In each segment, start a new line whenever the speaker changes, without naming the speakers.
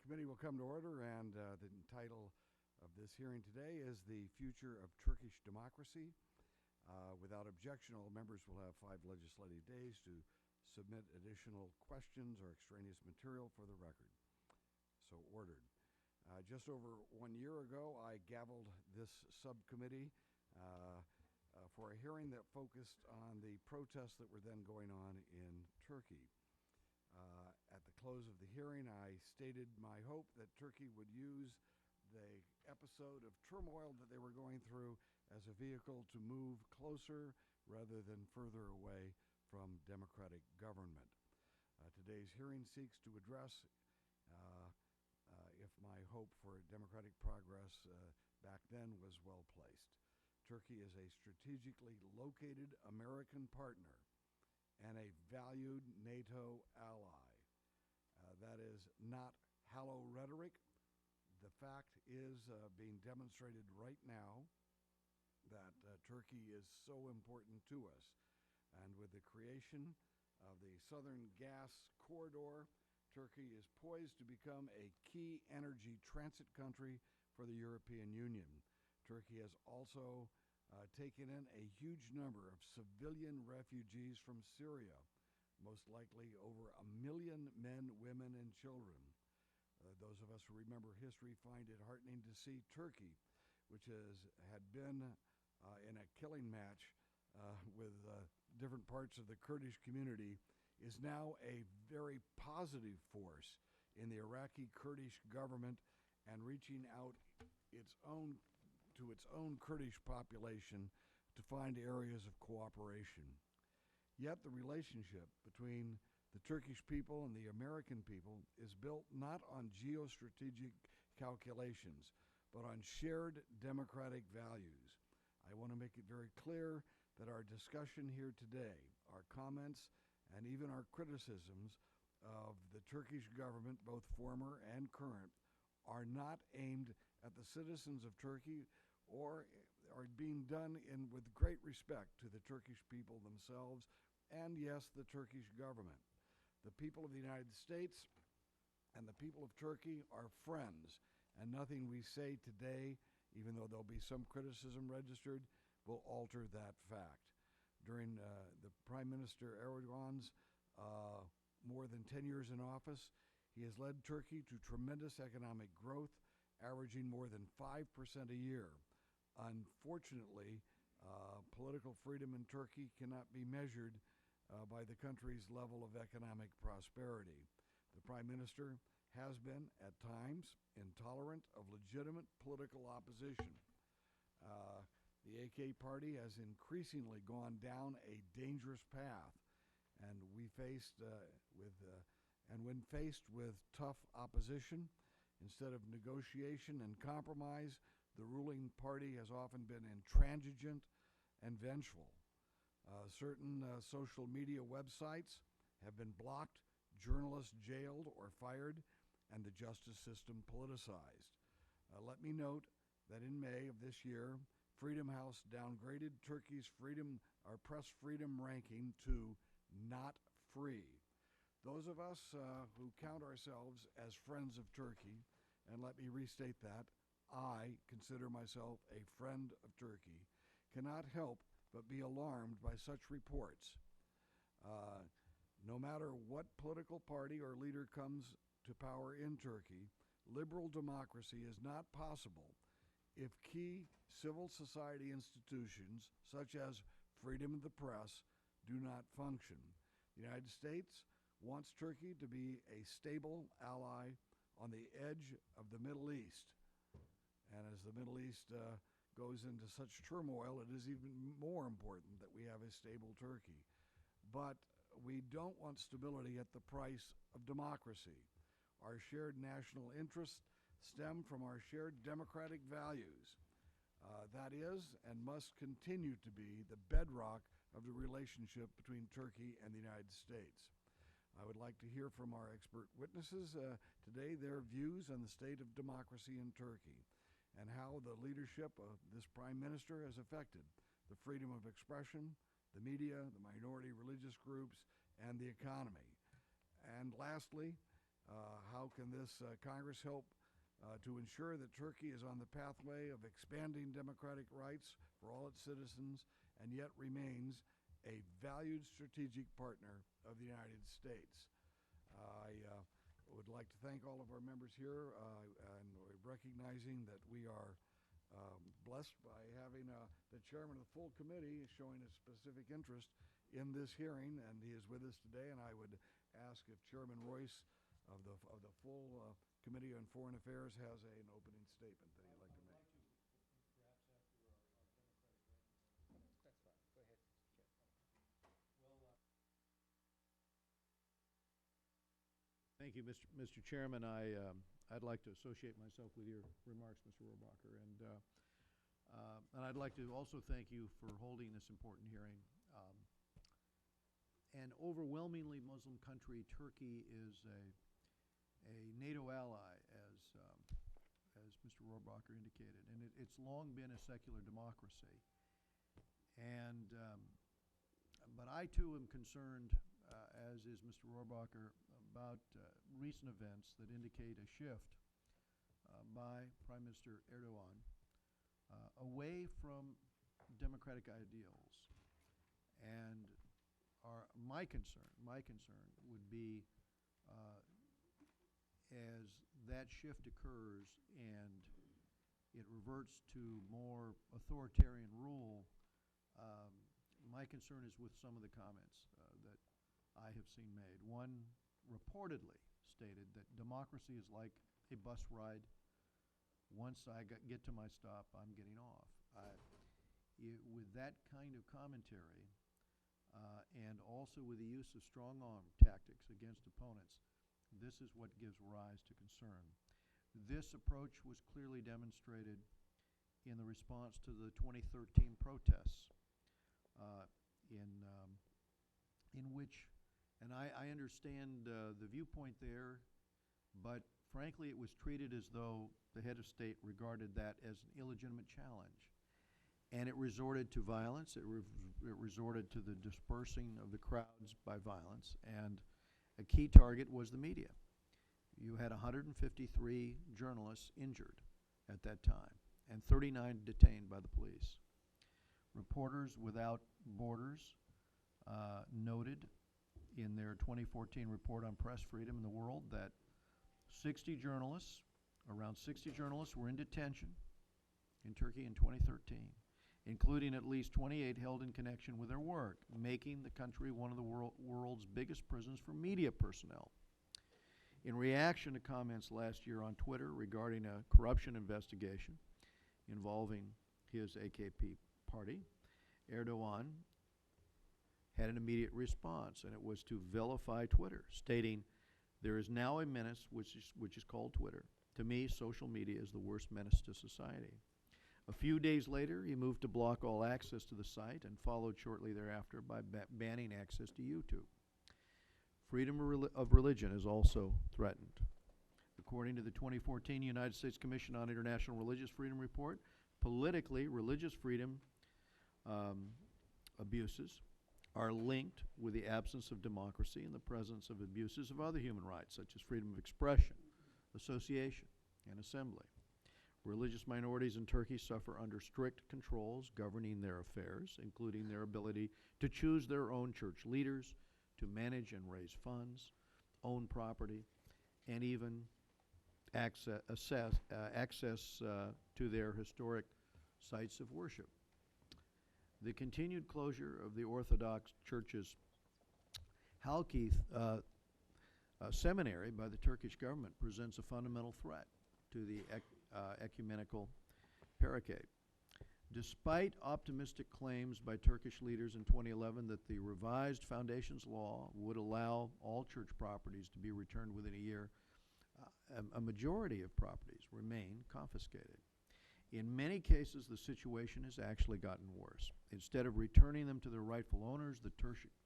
Committee will come to order, and the title of this hearing today is The Future of Turkish Democracy. Without objection, all members will have 5 legislative days to submit additional questions or extraneous material for the record. So ordered. Just over 1 year ago, I gavelled this subcommittee for a hearing that focused on the protests that were then going on in Turkey. At the close of the hearing, I stated my hope that Turkey would use the episode of turmoil that they were going through as a vehicle to move closer rather than further away from democratic government. Today's hearing seeks to address if my hope for democratic progress back then was well placed. Turkey is a strategically located American partner and a valued NATO ally. That is not hollow rhetoric. The fact is being demonstrated right now that Turkey is so important to us. And with the creation of the Southern Gas Corridor, Turkey is poised to become a key energy transit country for the European Union. Turkey has also taken in a huge number of civilian refugees from Syria, most likely over 1 million men, women, and children. Those of us who remember history find it heartening to see Turkey, which had been in a killing match with different parts of the Kurdish community, is now a very positive force in the Iraqi Kurdish government and reaching out to its own Kurdish population to find areas of cooperation. Yet the relationship between the Turkish people and the American people is built not on geostrategic calculations, but on shared democratic values. I want to make it very clear that our discussion here today, our comments, and even our criticisms of the Turkish government, both former and current, are not aimed at the citizens of Turkey or are being done with great respect to the Turkish people themselves and, yes, the Turkish government. The people of the United States and the people of Turkey are friends, and nothing we say today, even though there'll be some criticism registered, will alter that fact. During the Prime Minister Erdogan's more than 10 years in office, he has led Turkey to tremendous economic growth, averaging more than 5% a year. Unfortunately, political freedom in Turkey cannot be measured by the country's level of economic prosperity. The Prime Minister has been, at times, intolerant of legitimate political opposition. The AK party has increasingly gone down a dangerous path, and when faced with tough opposition, instead of negotiation and compromise, the ruling party has often been intransigent and vengeful. Certain social media websites have been blocked, journalists jailed or fired, and the justice system politicized. Let me note that in May of this year, Freedom House downgraded Turkey's press freedom ranking to not free. Those of us who count ourselves as friends of Turkey, and let me restate that, I consider myself a friend of Turkey, cannot help but be alarmed by such reports. No matter what political party or leader comes to power in Turkey, liberal democracy is not possible if key civil society institutions, such as freedom of the press, do not function. The United States wants Turkey to be a stable ally on the edge of the Middle East. And as the Middle East goes into such turmoil, it is even more important that we have a stable Turkey. But we don't want stability at the price of democracy. Our shared national interests stem from our shared democratic values. That is and must continue to be the bedrock of the relationship between Turkey and the United States. I would like to hear from our expert witnesses today their views on the state of democracy in Turkey and how the leadership of this Prime Minister has affected the freedom of expression, the media, the minority religious groups, and the economy. And lastly, How can this Congress help to ensure that Turkey is on the pathway of expanding democratic rights for all its citizens and yet remains a valued strategic partner of the United States? I would like to thank all of our members here and recognizing that we are blessed by having the chairman of the full committee showing a specific interest in this hearing, and he is with us today. And I would ask if Chairman Royce of the full Committee on Foreign Affairs has an opening statement that he'd like to make.
Thank you, Mr. Chairman. I'd like to associate myself with your remarks, Mr. Rohrabacher, and I'd like to also thank you for holding this important hearing. An overwhelmingly Muslim country, Turkey, is a NATO ally, as Mr. Rohrabacher indicated, and it's long been a secular democracy. And but I too am concerned, as is Mr. Rohrabacher, about recent events that indicate a shift by Prime Minister Erdogan away from democratic ideals. And my concern would be as that shift occurs and it reverts to more authoritarian rule, my concern is with some of the comments that I have seen made. One reportedly stated that democracy is like a bus ride. Once I get to my stop, I'm getting off. With that kind of commentary, and also with the use of strong arm tactics against opponents, this is what gives rise to concern. This approach was clearly demonstrated in the response to the 2013 protests, in which, and I understand the viewpoint there, but frankly it was treated as though the head of state regarded that as an illegitimate challenge. And it resorted to violence. It resorted to the dispersing of the crowds by violence. And a key target was the media. You had 153 journalists injured at that time and 39 detained by the police. Reporters Without Borders noted in their 2014 report on press freedom in the world that around 60 journalists were in detention in Turkey in 2013, including at least 28 held in connection with their work, making the country one of the world's biggest prisons for media personnel. In reaction to comments last year on Twitter regarding a corruption investigation involving his AKP party, Erdogan had an immediate response, and it was to vilify Twitter, stating, "There is now a menace which is called Twitter. To me, social media is the worst menace to society." A few days later, he moved to block all access to the site and followed shortly thereafter by banning access to YouTube. Freedom of religion is also threatened. According to the 2014 United States Commission on International Religious Freedom report, politically, religious freedom abuses are linked with the absence of democracy and the presence of abuses of other human rights, such as freedom of expression, association, and assembly. Religious minorities in Turkey suffer under strict controls governing their affairs, including their ability to choose their own church leaders, to manage and raise funds, own property, and even access to their historic sites of worship. The continued closure of the Orthodox Church's Halkith seminary by the Turkish government presents a fundamental threat to the ecumenical paracate. Despite optimistic claims by Turkish leaders in 2011 that the revised foundations law would allow all church properties to be returned within a year, a majority of properties remain confiscated. In many cases, the situation has actually gotten worse. Instead of returning them to their rightful owners, the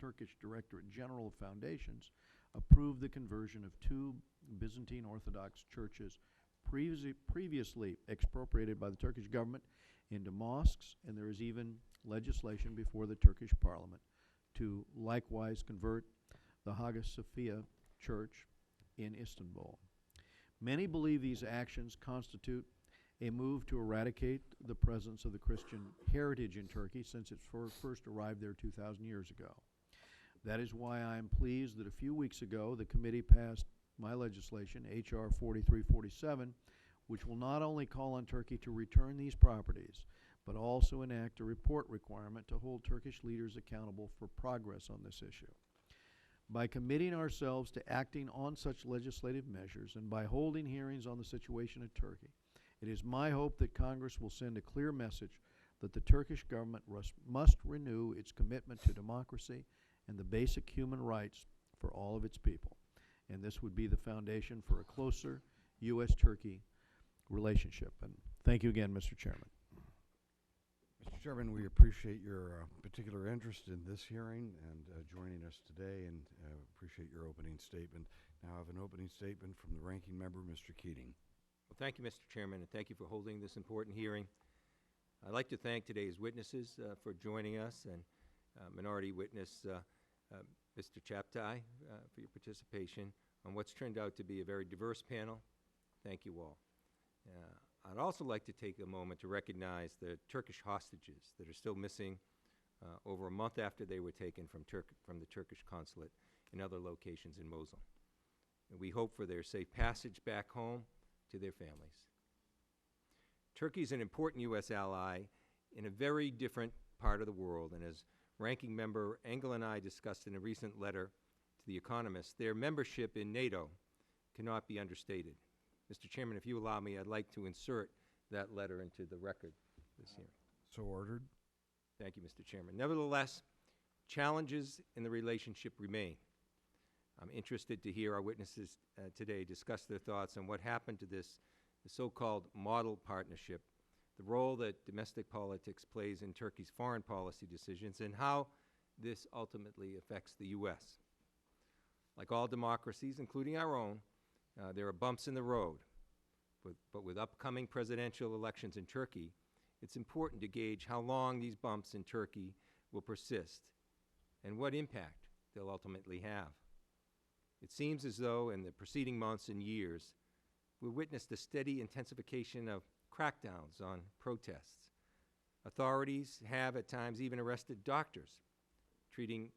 Turkish Directorate General of Foundations approved the conversion of two Byzantine Orthodox churches previously expropriated by the Turkish government into mosques, and there is even legislation before the Turkish parliament to likewise convert the Hagia Sophia Church in Istanbul. Many believe these actions constitute a move to eradicate the presence of the Christian heritage in Turkey since it first arrived there 2,000 years ago. That is why I am pleased that a few weeks ago the committee passed my legislation, H.R. 4347, which will not only call on Turkey to return these properties, but also enact a report requirement to hold Turkish leaders accountable for progress on this issue. By committing ourselves to acting on such legislative measures and by holding hearings on the situation in Turkey, it is my hope that Congress will send a clear message that the Turkish government must renew its commitment to democracy and the basic human rights for all of its people. And this would be the foundation for a closer U.S.-Turkey relationship. And thank you again, Mr. Chairman.
Mr. Chairman, we appreciate your particular interest in this hearing and joining us today, and appreciate your opening statement. Now I have an opening statement from the ranking member, Mr. Keating.
Well, thank you, Mr. Chairman, and thank you for holding this important hearing. I'd like to thank today's witnesses for joining us, and minority witness Mr. Chaptai for your participation on what's turned out to be a very diverse panel. Thank you all. I'd also like to take a moment to recognize the Turkish hostages that are still missing over a month after they were taken from the Turkish consulate in other locations in Mosul. And we hope for their safe passage back home to their families. Turkey is an important U.S. ally in a very different part of the world, and as Ranking Member Engel and I discussed in a recent letter to The Economist, their membership in NATO cannot be understated. Mr. Chairman, if you allow me, I'd like to insert that letter into the record this hearing.
So ordered.
Thank you, Mr. Chairman. Nevertheless, challenges in the relationship remain. I'm interested to hear our witnesses today discuss their thoughts on what happened to the so-called model partnership, the role that domestic politics plays in Turkey's foreign policy decisions, and how this ultimately affects the U.S. Like all democracies, including our own, there are bumps in the road, but with upcoming presidential elections in Turkey, it's important to gauge how long these bumps in Turkey will persist and what impact they'll ultimately have. It seems as though in the preceding months and years, we witnessed a steady intensification of crackdowns on protests. Authorities have at times even arrested doctors treating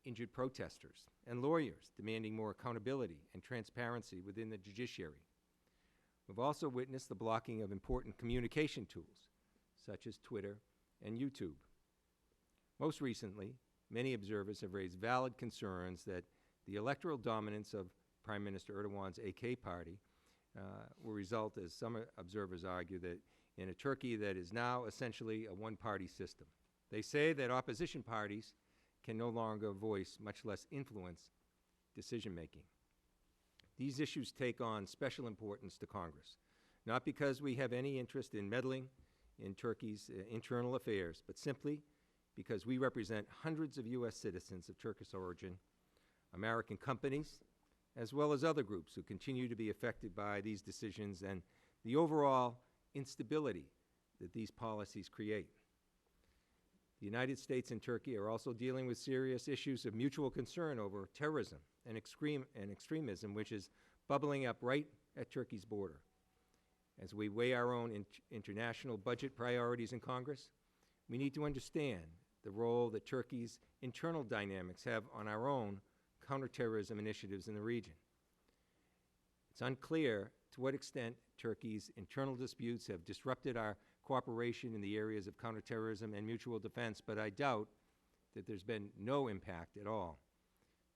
injured protesters, and lawyers demanding more accountability and transparency within the judiciary. We've also witnessed the blocking of important communication tools, such as Twitter and YouTube. Most recently, many observers have raised valid concerns that the electoral dominance of Prime Minister Erdogan's AK party will result, as some observers argue, that in a Turkey that is now essentially a one-party system. They say that opposition parties can no longer voice, much less influence, decision-making. These issues take on special importance to Congress, not because we have any interest in meddling in Turkey's internal affairs, but simply because we represent hundreds of U.S. citizens of Turkish origin, American companies, as well as other groups who continue to be affected by these decisions and the overall instability that these policies create. The United States and Turkey are also dealing with serious issues of mutual concern over terrorism and extremism, which is bubbling up right at Turkey's border. As we weigh our own international budget priorities in Congress, we need to understand the role that Turkey's internal dynamics have on our own counterterrorism initiatives in the region. It's unclear to what extent Turkey's internal disputes have disrupted our cooperation in the areas of counterterrorism and mutual defense, but I doubt that there's been no impact at all.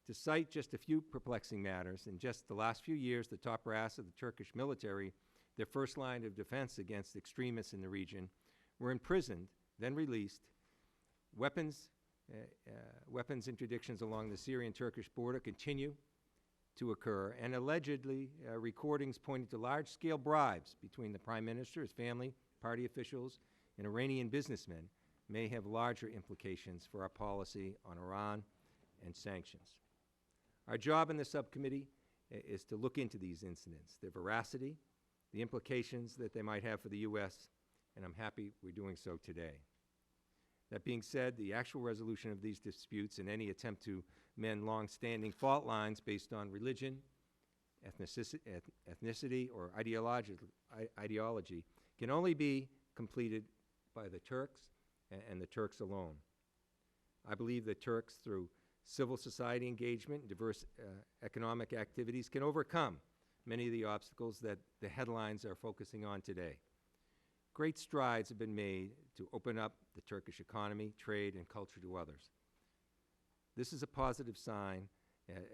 To cite just a few perplexing matters, in just the last few years, the top brass of the Turkish military, their first line of defense against extremists in the region, were imprisoned, then released. Weapons interdictions along the Syrian-Turkish border continue to occur, and allegedly recordings pointing to large-scale bribes between the Prime Minister, his family, party officials, and Iranian businessmen may have larger implications for our policy on Iran and sanctions. Our job in the subcommittee is to look into these incidents, their veracity, the implications that they might have for the U.S., and I'm happy we're doing so today. That being said, the actual resolution of these disputes and any attempt to mend long-standing fault lines based on religion, ethnicity or ideology can only be completed by the Turks and the Turks alone. I believe that Turks, through civil society engagement and diverse economic activities, can overcome many of the obstacles that the headlines are focusing on today. Great strides have been made to open up the Turkish economy, trade, and culture to others. This is a positive sign,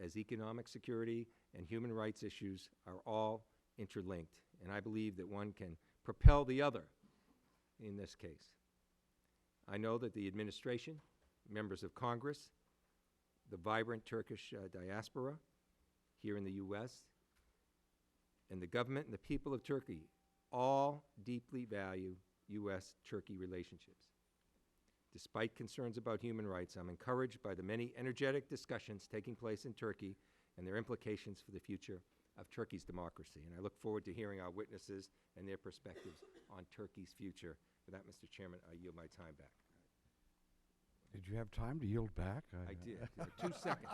as economic security and human rights issues are all interlinked, and I believe that one can propel the other in this case. I know that the administration, members of Congress, the vibrant Turkish diaspora here in the U.S., and the government and the people of Turkey all deeply value U.S.-Turkey relationships. Despite concerns about human rights, I'm encouraged by the many energetic discussions taking place in Turkey and their implications for the future of Turkey's democracy. And I look forward to hearing our witnesses and their perspectives on Turkey's future. For that, Mr. Chairman, I yield my time back.
Did you have time to yield back?
I did. 2 seconds.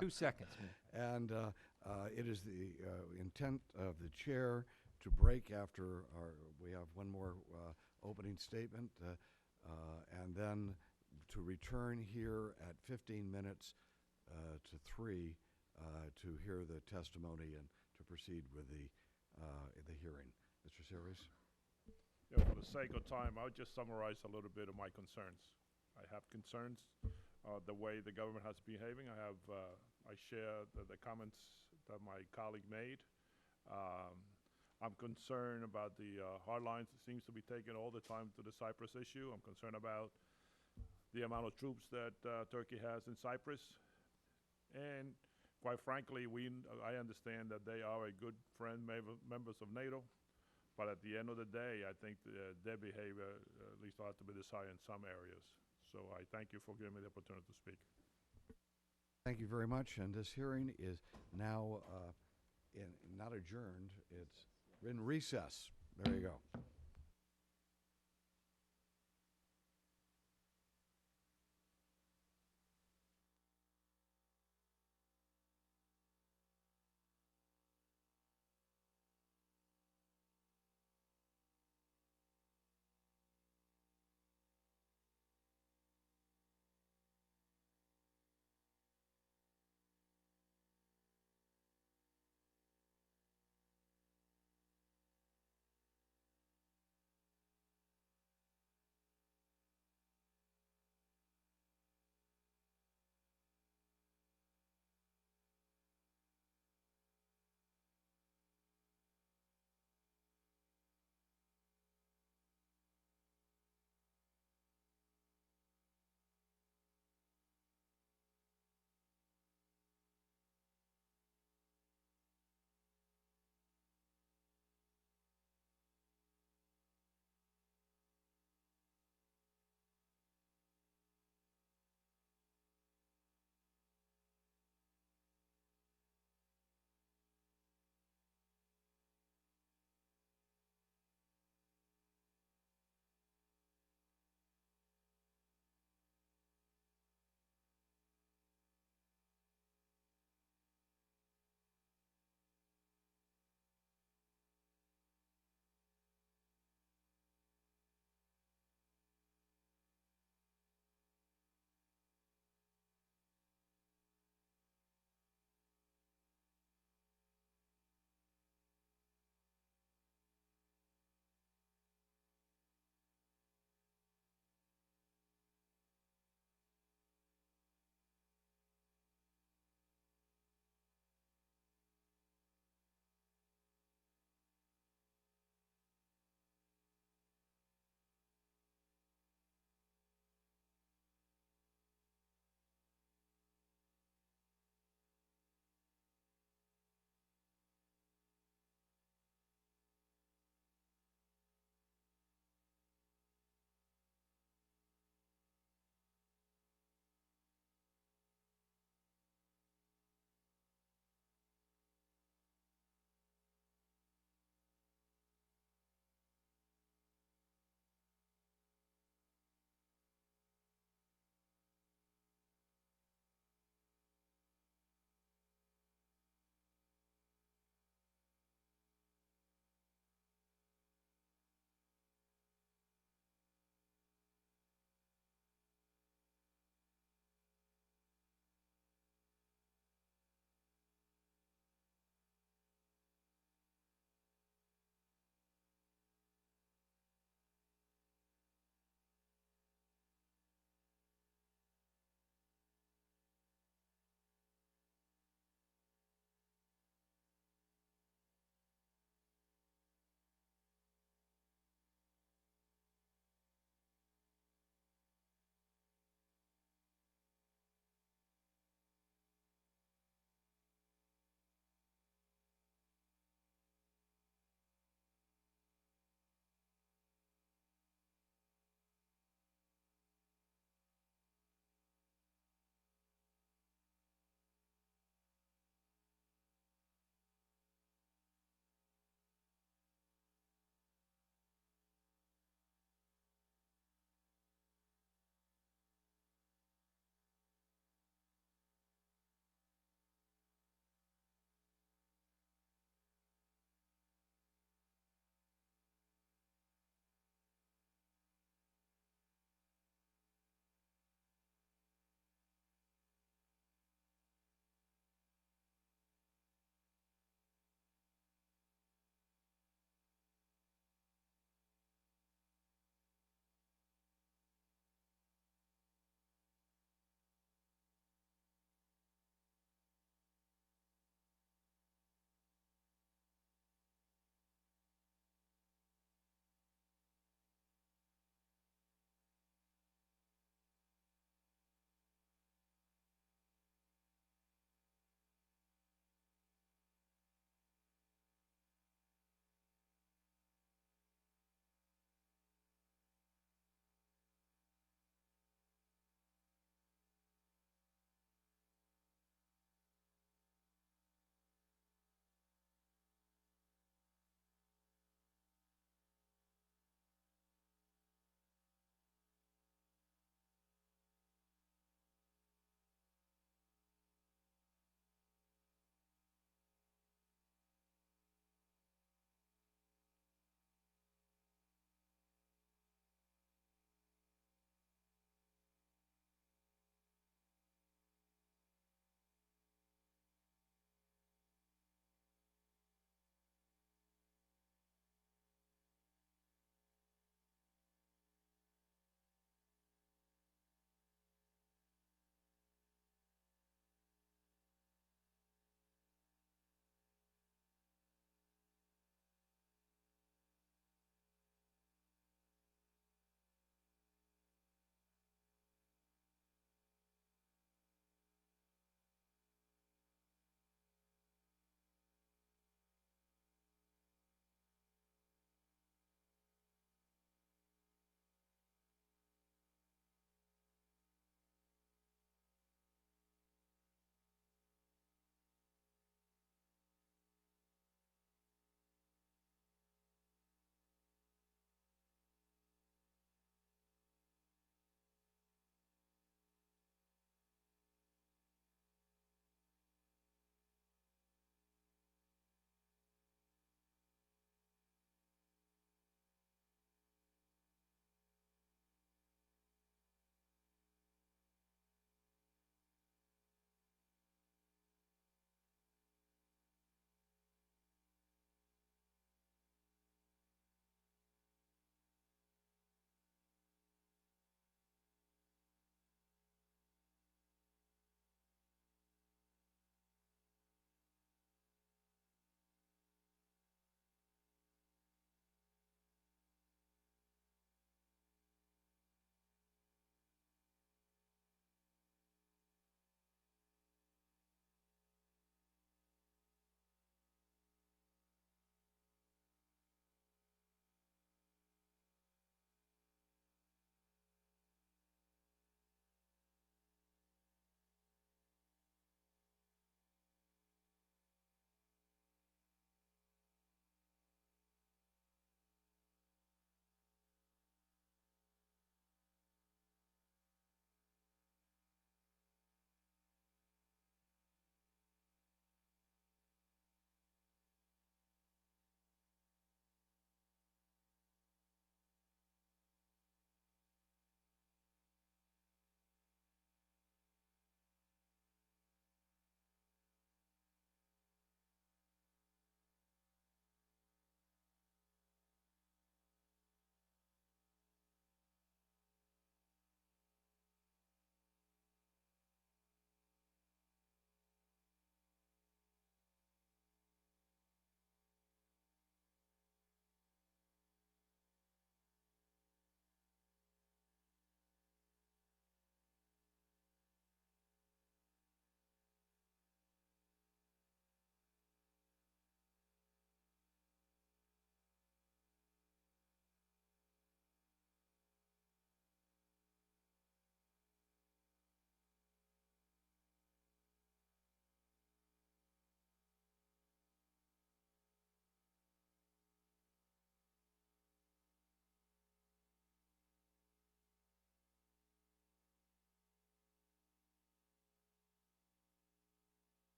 2 seconds.
And it is the intent of the chair to break after we have one more opening statement, and then to return here at 15 minutes to 3 to hear the testimony and to proceed with the hearing. Mr. Series?
Yeah, for the sake of time, I'll just summarize a little bit of my concerns. I have concerns the way the government has been behaving. I share the comments that my colleague made. I'm concerned about the hard lines that seems to be taken all the time to the Cyprus issue. I'm concerned about the amount of troops that Turkey has in Cyprus. And quite frankly, I understand that they are a good friend, members of NATO. But at the end of the day, I think their behavior at least ought to be desired in some areas. So I thank you for giving me the opportunity to speak.
Thank you very much. And this hearing is now not adjourned. It's in recess. There you go.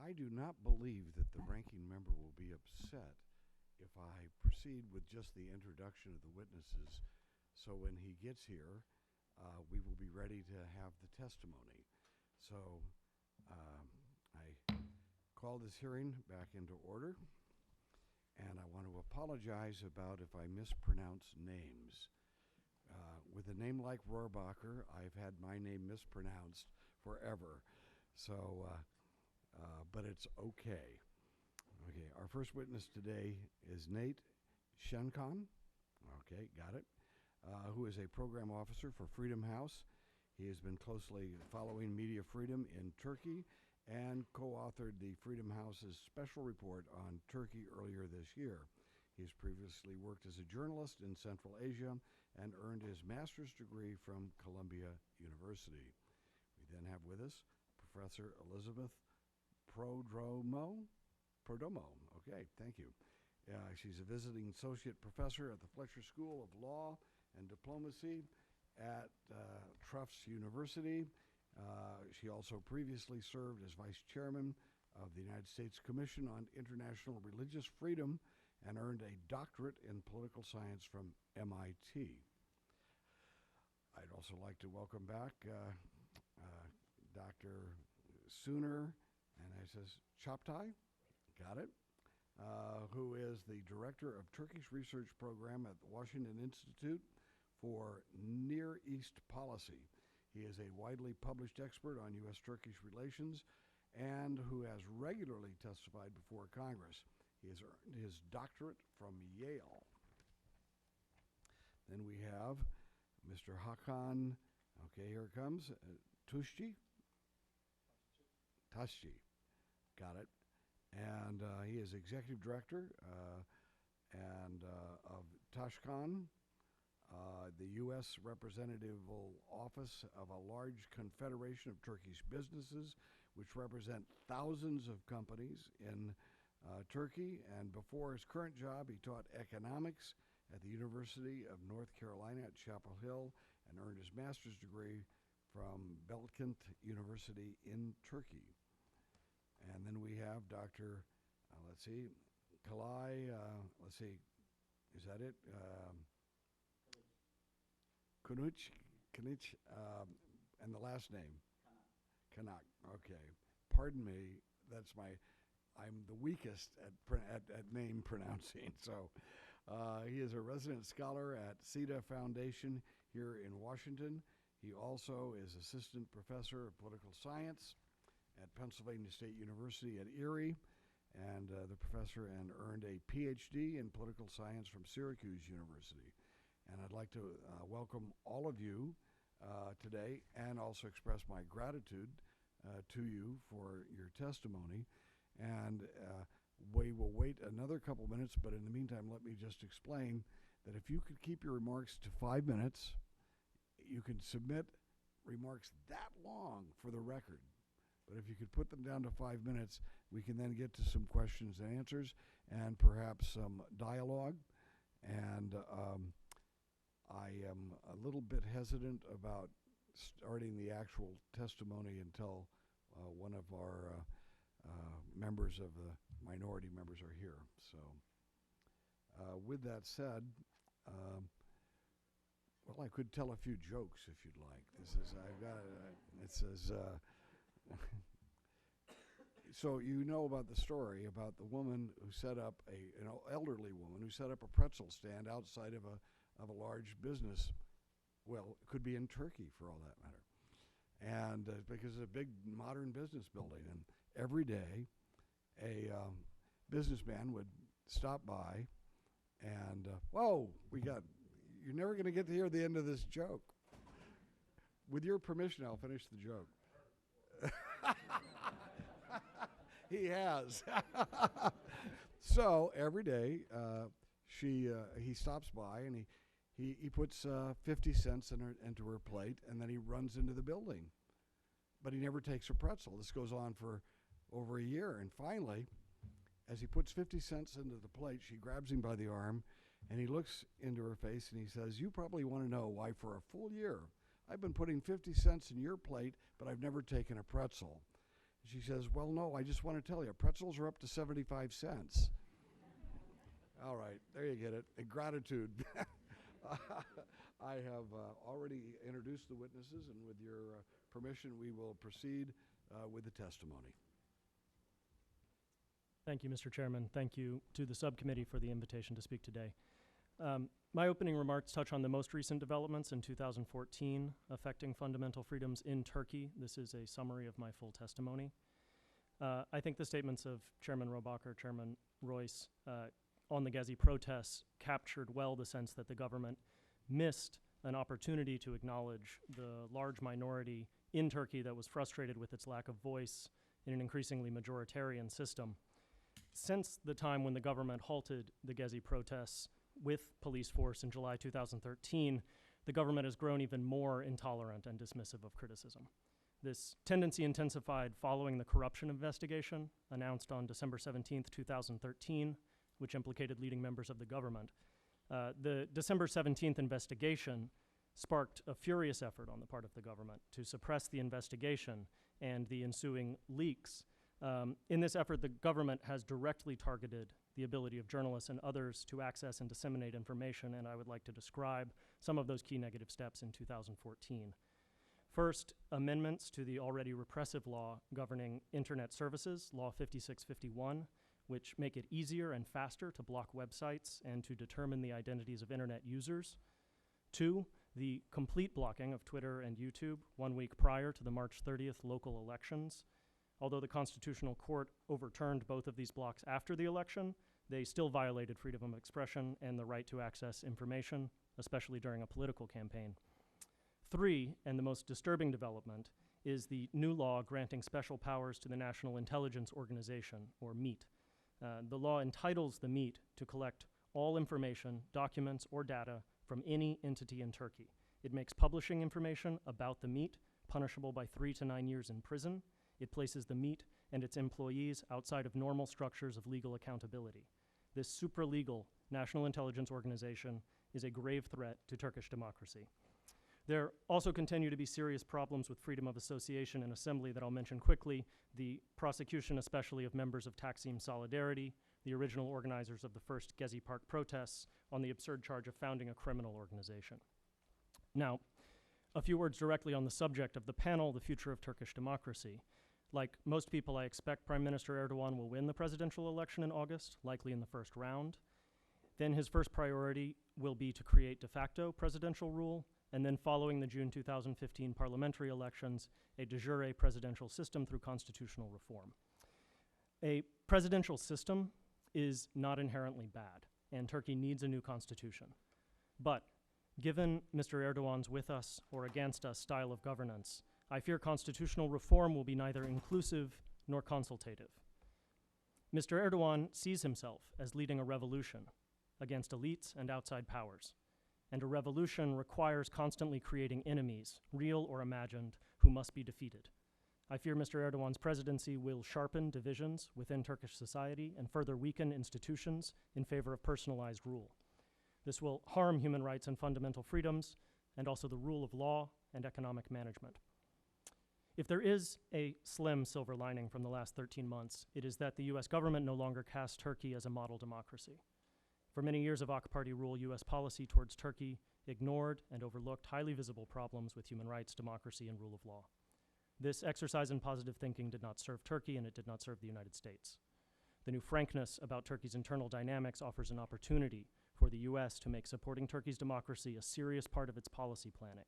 I do not believe that the ranking member will be upset if I proceed with just the introduction of the witnesses. So when he gets here, we will be ready to have the testimony. So I call this hearing back into order, and I want to apologize about if I mispronounce names. With a name like Rohrabacher, I've had my name mispronounced forever. So, but it's okay. Okay, our first witness today is Nate Shenkan. Okay, got it. Who is a program officer for Freedom House. He has been closely following media freedom in Turkey and co-authored the Freedom House's special report on Turkey earlier this year. He has previously worked as a journalist in Central Asia and earned his master's degree from Columbia University. We then have with us Professor Elizabeth Perdomo. Okay, thank you. She's a visiting associate professor at the Fletcher School of Law and Diplomacy at Tufts University. She also previously served as vice chairman of the United States Commission on International Religious Freedom and earned a doctorate in political science from MIT. I'd also like to welcome back Dr. Sooner, and it says Chaptai, got it, who is the director of Turkish Research Program at the Washington Institute for Near East Policy. He is a widely published expert on U.S.-Turkish relations and who has regularly testified before Congress. He has earned his doctorate from Yale. Then we have Mr. Hakan, okay, here it comes, Taşçı, got it. And he is executive director of Tashkan, the U.S. Representative Office of a large confederation of Turkish businesses, which represent thousands of companies in Turkey. And before his current job, he taught economics at the University of North Carolina at Chapel Hill and earned his master's degree from Belkent University in Turkey. And then we have Dr. Kalay, is that it? Kunuch, and the last name? Kanak. Okay. Pardon me. I'm the weakest at name pronouncing. So he is a resident scholar at CETA Foundation here in Washington. He also is assistant professor of political science at Pennsylvania State University at Erie, and the professor and earned a PhD in political science from Syracuse University. And I'd like to welcome all of you today and also express my gratitude to you for your testimony. And we will wait another couple minutes, but in the meantime, let me just explain that if you could keep your remarks to 5 minutes, you can submit remarks that long for the record. But if you could put them down to 5 minutes, we can then get to some questions and answers and perhaps some dialogue. And I am a little bit hesitant about starting the actual testimony until one of our members of the minority members are here. So with that said, well, I could tell a few jokes if you'd like. It says, so you know about the story about the woman who set up an elderly woman who set up a pretzel stand outside of a large business. Well, it could be in Turkey for all that matter. And because it's a big modern business building, and every day a businessman would stop by and, whoa, you're never going to get to hear the end of this joke. With your permission, I'll finish the joke. He has. So every day he stops by and he puts 50 cents into her plate, and then he runs into the building. But he never takes a pretzel. This goes on for over a year. And finally, as he puts 50 cents into the plate, she grabs him by the arm, and he looks into her face, and he says, "You probably want to know why for a full year I've been putting 50 cents in your plate, but I've never taken a pretzel." She says, well, no, I just want to tell you, pretzels are up to 75 cents. All right, there you get it. And gratitude. I have already introduced the witnesses, and with your permission, we will proceed with the testimony.
Thank you, Mr. Chairman. Thank you to the subcommittee for the invitation to speak today. My opening remarks touch on the most recent developments in 2014 affecting fundamental freedoms in Turkey. This is a summary of my full testimony. I think the statements of Chairman Rohrabacher, Chairman Royce on the Gezi protests captured well the sense that the government missed an opportunity to acknowledge the large minority in Turkey that was frustrated with its lack of voice in an increasingly majoritarian system. Since the time when the government halted the Gezi protests with police force in July 2013, the government has grown even more intolerant and dismissive of criticism. This tendency intensified following the corruption investigation announced on December 17th, 2013, which implicated leading members of the government. The December 17th investigation sparked a furious effort on the part of the government to suppress the investigation and the ensuing leaks. In this effort, the government has directly targeted the ability of journalists and others to access and disseminate information, and I would like to describe some of those key negative steps in 2014. First, amendments to the already repressive law governing internet services, Law 5651, which make it easier and faster to block websites and to determine the identities of internet users. Two, the complete blocking of Twitter and YouTube 1 week prior to the March 30th local elections. Although the Constitutional Court overturned both of these blocks after the election, they still violated freedom of expression and the right to access information, especially during a political campaign. Three, and the most disturbing development, is the new law granting special powers to the National Intelligence Organization, or MIT. The law entitles the MIT to collect all information, documents, or data from any entity in Turkey. It makes publishing information about the MIT punishable by 3 to 9 years in prison. It places the MIT and its employees outside of normal structures of legal accountability. This supralegal National Intelligence Organization is a grave threat to Turkish democracy. There also continue to be serious problems with freedom of association and assembly that I'll mention quickly. The prosecution, especially of members of Taksim Solidarity, the original organizers of the first Gezi Park protests, on the absurd charge of founding a criminal organization. Now, a few words directly on the subject of the panel, the future of Turkish democracy. Like most people, I expect Prime Minister Erdogan will win the presidential election in August, likely in the first round. Then his first priority will be to create de facto presidential rule, and then following the June 2015 parliamentary elections, a de jure presidential system through constitutional reform. A presidential system is not inherently bad, and Turkey needs a new constitution. But given Mr. Erdogan's with us or against us style of governance, I fear constitutional reform will be neither inclusive nor consultative. Mr. Erdogan sees himself as leading a revolution against elites and outside powers. And a revolution requires constantly creating enemies, real or imagined, who must be defeated. I fear Mr. Erdogan's presidency will sharpen divisions within Turkish society and further weaken institutions in favor of personalized rule. This will harm human rights and fundamental freedoms, and also the rule of law and economic management. If there is a slim silver lining from the last 13 months, it is that the US government no longer casts Turkey as a model democracy. For many years of AK Party rule, US policy towards Turkey ignored and overlooked highly visible problems with human rights, democracy, and rule of law. This exercise in positive thinking did not serve Turkey, and it did not serve the United States. The new frankness about Turkey's internal dynamics offers an opportunity for the US to make supporting Turkey's democracy a serious part of its policy planning.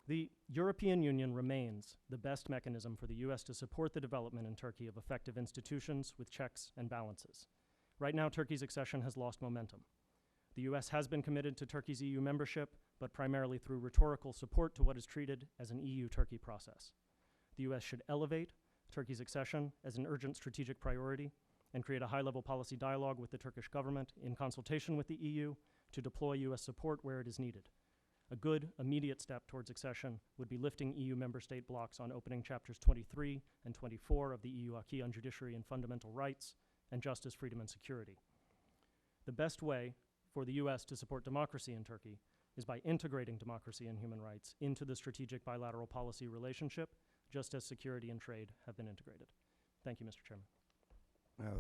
The European Union remains the best mechanism for the US to support the development in Turkey of effective institutions with checks and balances. Right now, Turkey's accession has lost momentum. The US has been committed to Turkey's EU membership, but primarily through rhetorical support to what is treated as an EU-Turkey process. The US should elevate Turkey's accession as an urgent strategic priority and create a high-level policy dialogue with the Turkish government in consultation with the EU to deploy US support where it is needed. A good, immediate step towards accession would be lifting EU member state blocks on opening chapters 23 and 24 of the EU Acquis on Judiciary and Fundamental Rights and Justice, Freedom, and Security. The best way for the US to support democracy in Turkey is by integrating democracy and human rights into the strategic bilateral policy relationship just as security and trade have been integrated. Thank you, Mr. Chairman.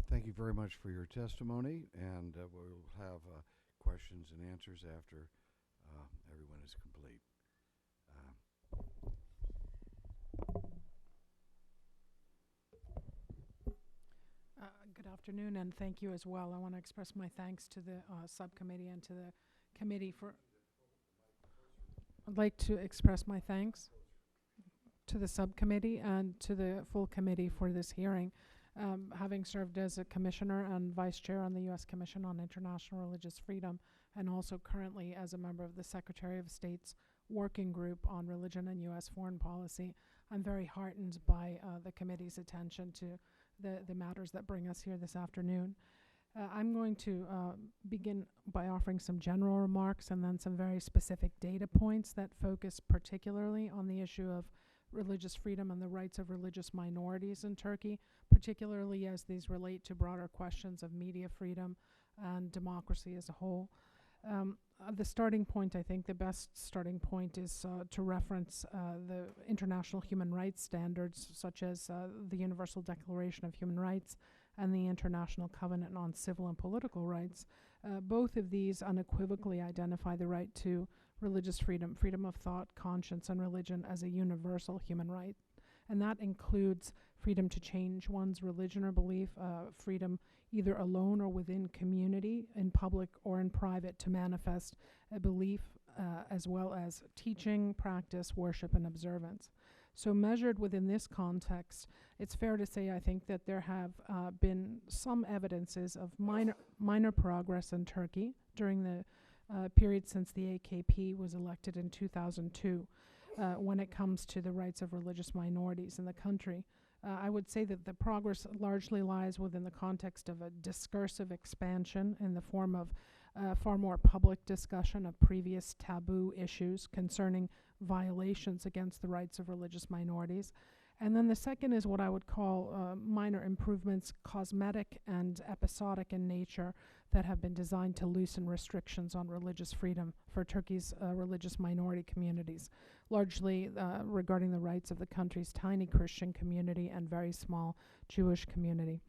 Thank you very much for your testimony, and we'll have questions and answers after everyone is complete.
Good afternoon, and thank you as well. I want to express my thanks to the subcommittee and to the committee for... I'd like to express my thanks to the subcommittee and to the full committee for this hearing. Having served as a commissioner and vice chair on the U.S. Commission on International Religious Freedom, and also currently as a member of the Secretary of State's Working Group on Religion and U.S. Foreign Policy, I'm very heartened by the committee's attention to the matters that bring us here this afternoon. I'm going to begin by offering some general remarks and then some very specific data points that focus particularly on the issue of religious freedom and the rights of religious minorities in Turkey, particularly as these relate to broader questions of media freedom and democracy as a whole. The starting point, I think the best starting point is to reference the international human rights standards, such as the Universal Declaration of Human Rights and the International Covenant on Civil and Political Rights. Both of these unequivocally identify the right to religious freedom, freedom of thought, conscience, and religion as a universal human right. And that includes freedom to change one's religion or belief, freedom either alone or within community, in public or in private, to manifest a belief, as well as teaching, practice, worship, and observance. So measured within this context, it's fair to say, I think, that there have been some evidences of minor progress in Turkey during the period since the AKP was elected in 2002 when it comes to the rights of religious minorities in the country. I would say that the progress largely lies within the context of a discursive expansion in the form of far more public discussion of previous taboo issues concerning violations against the rights of religious minorities. And then the second is what I would call minor improvements, cosmetic and episodic in nature, that have been designed to loosen restrictions on religious freedom for Turkey's religious minority communities, largely regarding the rights of the country's tiny Christian community and very small Jewish community.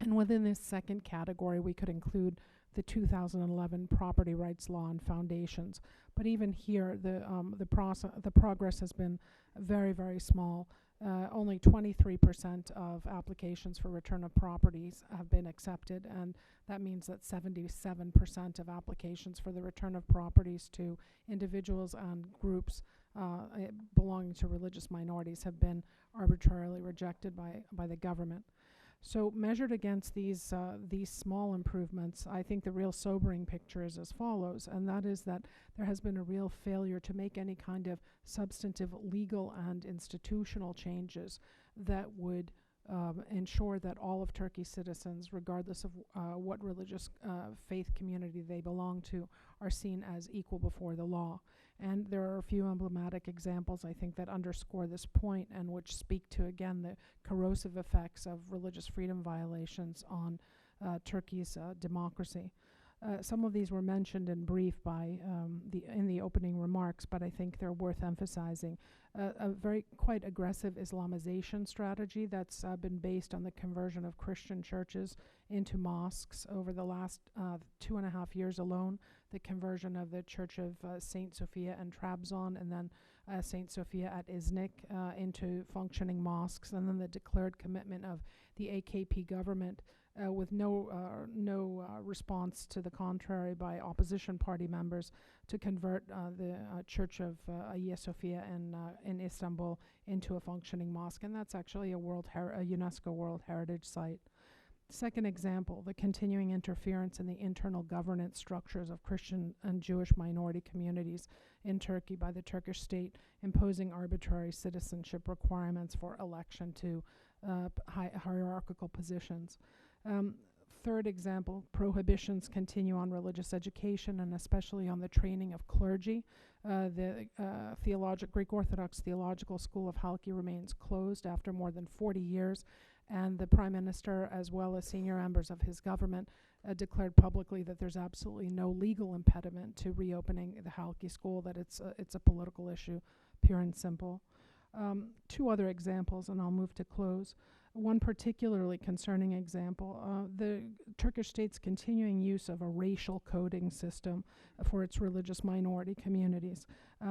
And within this second category, we could include the 2011 property rights law and foundations. But even here, the progress has been very, very small. Only 23% of applications for return of properties have been accepted, and that means that 77% of applications for the return of properties to individuals and groups belonging to religious minorities have been arbitrarily rejected by the government. So measured against these small improvements, I think the real sobering picture is as follows, and that is that there has been a real failure to make any kind of substantive legal and institutional changes that would ensure that all of Turkey's citizens, regardless of what religious faith community they belong to, are seen as equal before the law. And there are a few emblematic examples, I think, that underscore this point and which speak to, again, the corrosive effects of religious freedom violations on Turkey's democracy. Some of these were mentioned in brief in the opening remarks, but I think they're worth emphasizing. A quite aggressive Islamization strategy that's been based on the conversion of Christian churches into mosques over the last 2.5 years alone. The conversion of the Church of St. Sophia and Trabzon, and then St. Sophia at Iznik into functioning mosques, and then the declared commitment of the AKP government with no response to the contrary by opposition party members to convert the Church of Hagia Sophia in Istanbul into a functioning mosque, and that's actually a UNESCO World Heritage Site. Second example, the continuing interference in the internal governance structures of Christian and Jewish minority communities in Turkey by the Turkish state, imposing arbitrary citizenship requirements for election to hierarchical positions. Third example, prohibitions continue on religious education and especially on the training of clergy. The Greek Orthodox Theological School of Halki remains closed after more than 40 years, and the Prime Minister, as well as senior members of his government, declared publicly that there's absolutely no legal impediment to reopening the Halki school, that it's a political issue, pure and simple. Two other examples, and I'll move to close. One particularly concerning example, the Turkish state's continuing use of a racial coding system for its religious minority communities.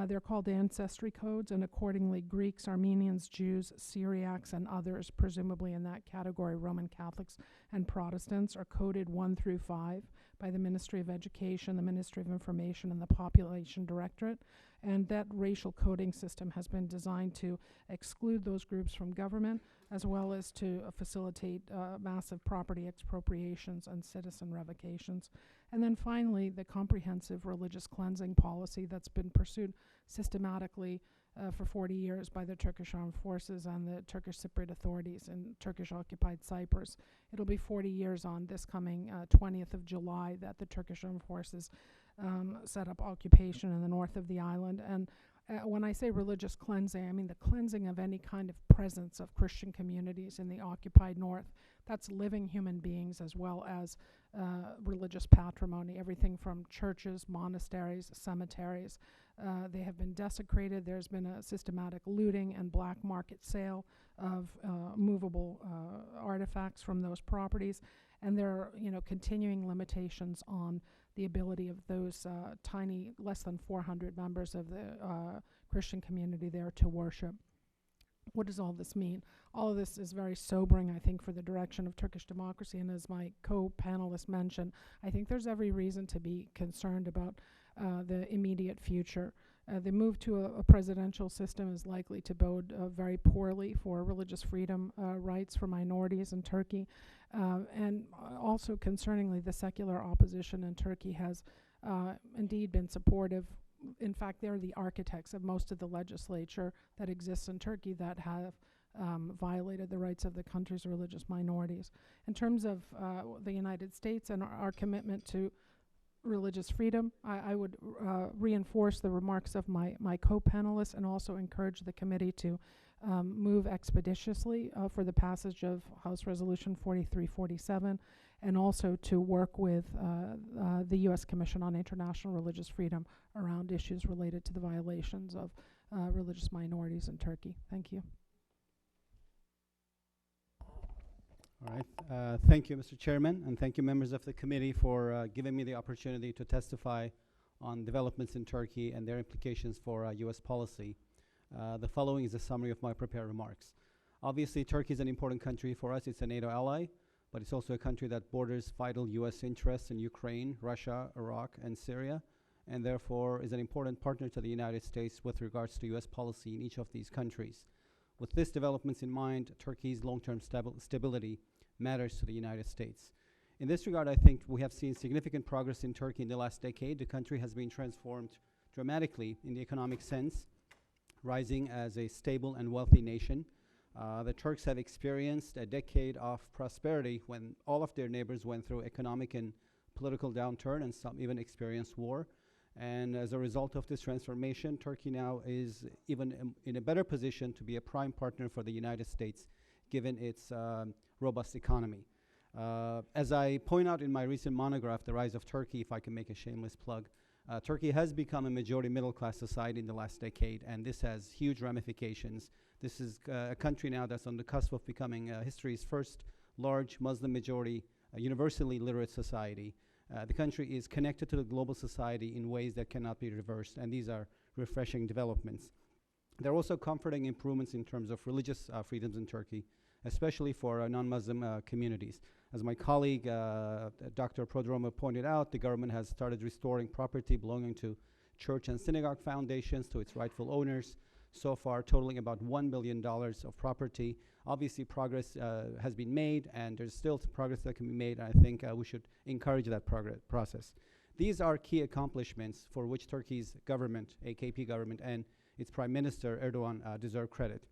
They're called ancestry codes, and accordingly Greeks, Armenians, Jews, Syriacs, and others, presumably in that category Roman Catholics and Protestants, are coded 1 through 5 by the Ministry of Education, the Ministry of Information, and the Population Directorate. And that racial coding system has been designed to exclude those groups from government, as well as to facilitate massive property expropriations and citizen revocations. And then finally, the comprehensive religious cleansing policy that's been pursued systematically for 40 years by the Turkish Armed Forces and the Turkish Cypriot authorities in Turkish-occupied Cyprus. It'll be 40 years on this coming 20th of July that the Turkish Armed Forces set up occupation in the north of the island. And when I say religious cleansing, I mean the cleansing of any kind of presence of Christian communities in the occupied north. That's living human beings as well as religious patrimony, everything from churches, monasteries, cemeteries. They have been desecrated. There's been a systematic looting and black market sale of movable artifacts from those properties. And there are, continuing limitations on the ability of those tiny, less than 400 members of the Christian community there to worship. What does all this mean? All of this is very sobering, I think, for the direction of Turkish democracy. And as my co-panelists mentioned, I think there's every reason to be concerned about the immediate future. The move to a presidential system is likely to bode very poorly for religious freedom rights for minorities in Turkey. And also, concerningly, the secular opposition in Turkey has indeed been supportive. In fact, they're the architects of most of the legislature that exists in Turkey that have violated the rights of the country's religious minorities. In terms of the United States and our commitment to religious freedom, I would reinforce the remarks of my co-panelists and also encourage the committee to move expeditiously for the passage of House Resolution 4347, and also to work with the U.S. Commission on International Religious Freedom around issues related to the violations of religious minorities in Turkey. Thank you.
All right. Thank you, Mr. Chairman, and thank you, members of the committee, for giving me the opportunity to testify on developments in Turkey and their implications for U.S. policy. The following is a summary of my prepared remarks. Obviously, Turkey is an important country for us. It's a NATO ally, but it's also a country that borders vital U.S. interests in Ukraine, Russia, Iraq, and Syria, and therefore is an important partner to the United States with regards to U.S. policy in each of these countries. With these developments in mind, Turkey's long-term stability matters to the United States. In this regard, I think we have seen significant progress in Turkey in the last decade. The country has been transformed dramatically in the economic sense, rising as a stable and wealthy nation. The Turks have experienced a decade of prosperity when all of their neighbors went through economic and political downturn, and some even experienced war. And as a result of this transformation, Turkey now is even in a better position to be a prime partner for the United States, given its robust economy. As I point out in my recent monograph, The Rise of Turkey, if I can make a shameless plug, Turkey has become a majority middle-class society in the last decade, and this has huge ramifications. This is a country now that's on the cusp of becoming history's first large Muslim majority, universally literate society. The country is connected to the global society in ways that cannot be reversed, and these are refreshing developments. There are also comforting improvements in terms of religious freedoms in Turkey, especially for non-Muslim communities. As my colleague, Dr. Prodromou, pointed out, the government has started restoring property belonging to church and synagogue foundations to its rightful owners, so far totaling about $1 billion of property. Obviously, progress has been made, and there's still progress that can be made, and I think we should encourage that process. These are key accomplishments for which Turkey's government, AKP government, and its Prime Minister, Erdogan, deserve credit.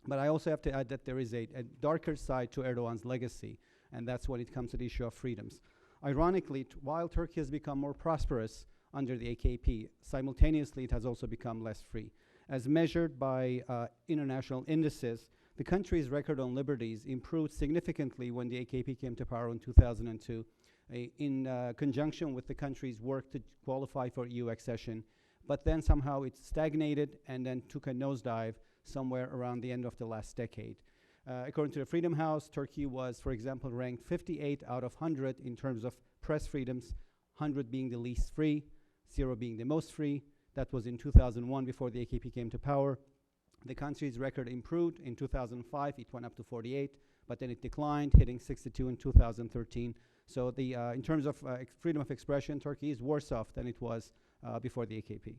But I also have to add that there is a darker side to Erdogan's legacy, and that's when it comes to the issue of freedoms. Ironically, while Turkey has become more prosperous under the AKP, simultaneously it has also become less free. As measured by international indices, the country's record on liberties improved significantly when the AKP came to power in 2002, in conjunction with the country's work to qualify for EU accession. But then somehow it stagnated and then took a nosedive somewhere around the end of the last decade. According to the Freedom House, Turkey was, for example, ranked 58 out of 100 in terms of press freedoms, 100 being the least free, 0 being the most free. That was in 2001 before the AKP came to power. The country's record improved. In 2005, it went up to 48, but then it declined, hitting 62 in 2013. So the, in terms of freedom of expression, Turkey is worse off than it was before the AKP.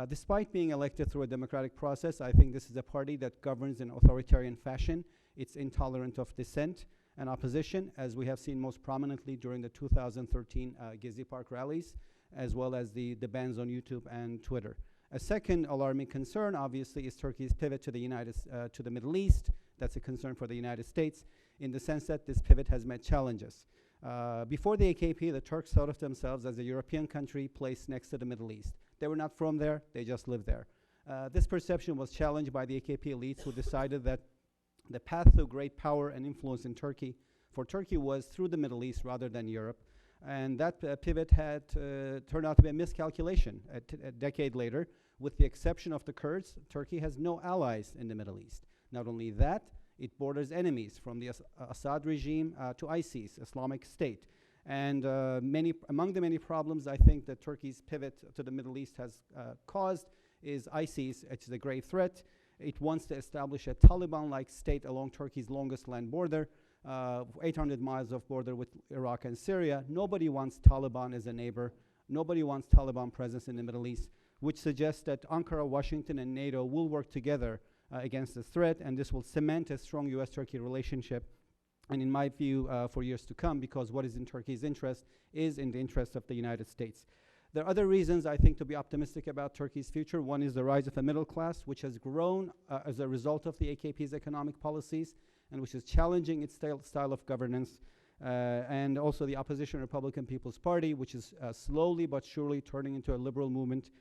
Despite being elected through a democratic process, I think this is a party that governs in authoritarian fashion. It's intolerant of dissent and opposition, as we have seen most prominently during the 2013 Gezi Park rallies, as well as the bans on YouTube and Twitter. A second alarming concern, obviously, is Turkey's pivot to the Middle East. That's a concern for the United States, in the sense that this pivot has met challenges. Before the AKP, the Turks thought of themselves as a European country placed next to the Middle East. They were not from there, they just lived there. This perception was challenged by the AKP elites, who decided that the path to great power and influence in Turkey, for Turkey, was through the Middle East rather than Europe. And that pivot had turned out to be a miscalculation. A decade later, with the exception of the Kurds, Turkey has no allies in the Middle East. Not only that, it borders enemies from the Assad regime to ISIS, Islamic State. And among the many problems I think that Turkey's pivot to the Middle East has caused is ISIS. It's a grave threat. It wants to establish a Taliban-like state along Turkey's longest land border, 800 miles of border with Iraq and Syria. Nobody wants Taliban as a neighbor. Nobody wants Taliban presence in the Middle East, which suggests that Ankara, Washington, and NATO will work together against this threat, and this will cement a strong U.S.-Turkey relationship, and in my view, for years to come, because what is in Turkey's interest is in the interest of the United States. There are other reasons, I think, to be optimistic about Turkey's future. One is the rise of a middle class, which has grown as a result of the AKP's economic policies, and which is challenging its style of governance, and also the opposition Republican People's Party, which is slowly but surely turning into a liberal movement.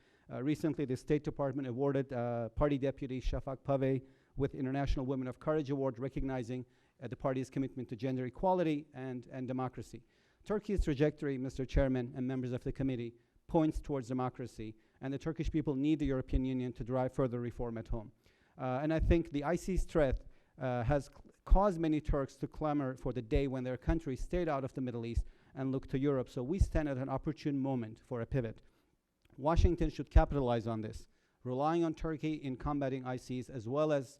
Recently, the State Department awarded party deputy Shafak Pave with International Women of Courage Award, recognizing the party's commitment to gender equality and democracy. Turkey's trajectory, Mr. Chairman and members of the committee, points towards democracy, and the Turkish people need the European Union to drive further reform at home. And I think the ISIS threat has caused many Turks to clamor for the day when their country stayed out of the Middle East and looked to Europe. So we stand at an opportune moment for a pivot. Washington should capitalize on this, relying on Turkey in combating ISIS, as well as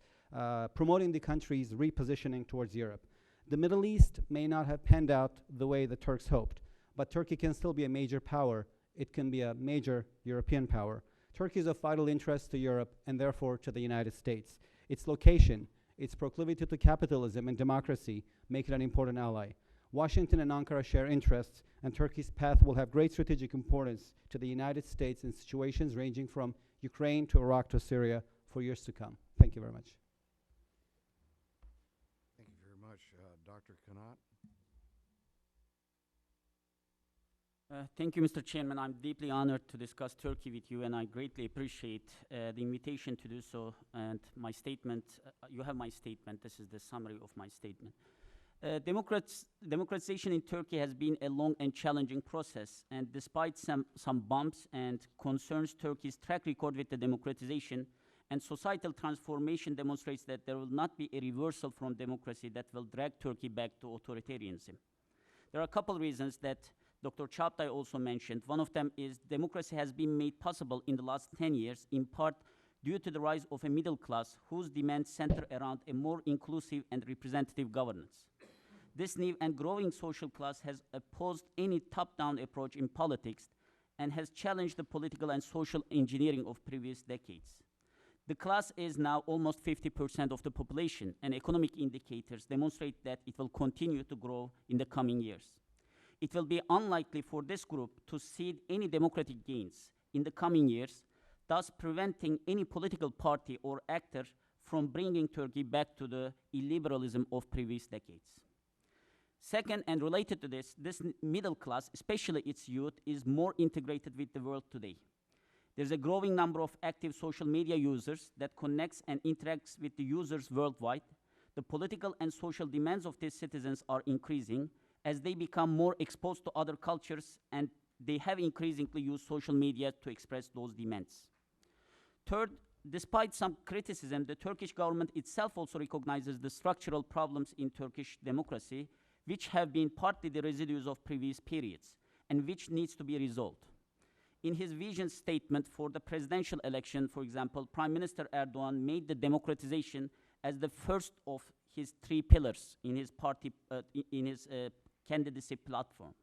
promoting the country's repositioning towards Europe. The Middle East may not have panned out the way the Turks hoped, but Turkey can still be a major power. It can be a major European power. Turkey is of vital interest to Europe and therefore to the United States. Its location, its proclivity to capitalism and democracy make it an important ally. Washington and Ankara share interests, and Turkey's path will have great strategic importance to the United States in situations ranging from Ukraine to Iraq to Syria for years to come. Thank you very much.
Thank you very much. Dr. Kanat?
Thank you, Mr. Chairman. I'm deeply honored to discuss Turkey with you, and I greatly appreciate the invitation to do so. And my statement, you have my statement. This is the summary of my statement. Democratization in Turkey has been a long and challenging process, and despite some bumps and concerns, Turkey's track record with the democratization and societal transformation demonstrates that there will not be a reversal from democracy that will drag Turkey back to authoritarianism. There are a couple reasons that Dr. Çağatay also mentioned. One of them is democracy has been made possible in the last 10 years, in part due to the rise of a middle class whose demands center around a more inclusive and representative governance. This new and growing social class has opposed any top-down approach in politics and has challenged the political and social engineering of previous decades. The class is now almost 50% of the population, and economic indicators demonstrate that it will continue to grow in the coming years. It will be unlikely for this group to cede any democratic gains in the coming years, thus preventing any political party or actor from bringing Turkey back to the illiberalism of previous decades. Second, and related to this middle class, especially its youth, is more integrated with the world today. There's a growing number of active social media users that connects and interacts with the users worldwide. The political and social demands of these citizens are increasing as they become more exposed to other cultures, and they have increasingly used social media to express those demands. Third, despite some criticism, the Turkish government itself also recognizes the structural problems in Turkish democracy, which have been partly the residues of previous periods, and which needs to be resolved. In his vision statement for the presidential election, for example, Prime Minister Erdogan made the democratization as the first of his 3 pillars in his party, candidacy platform.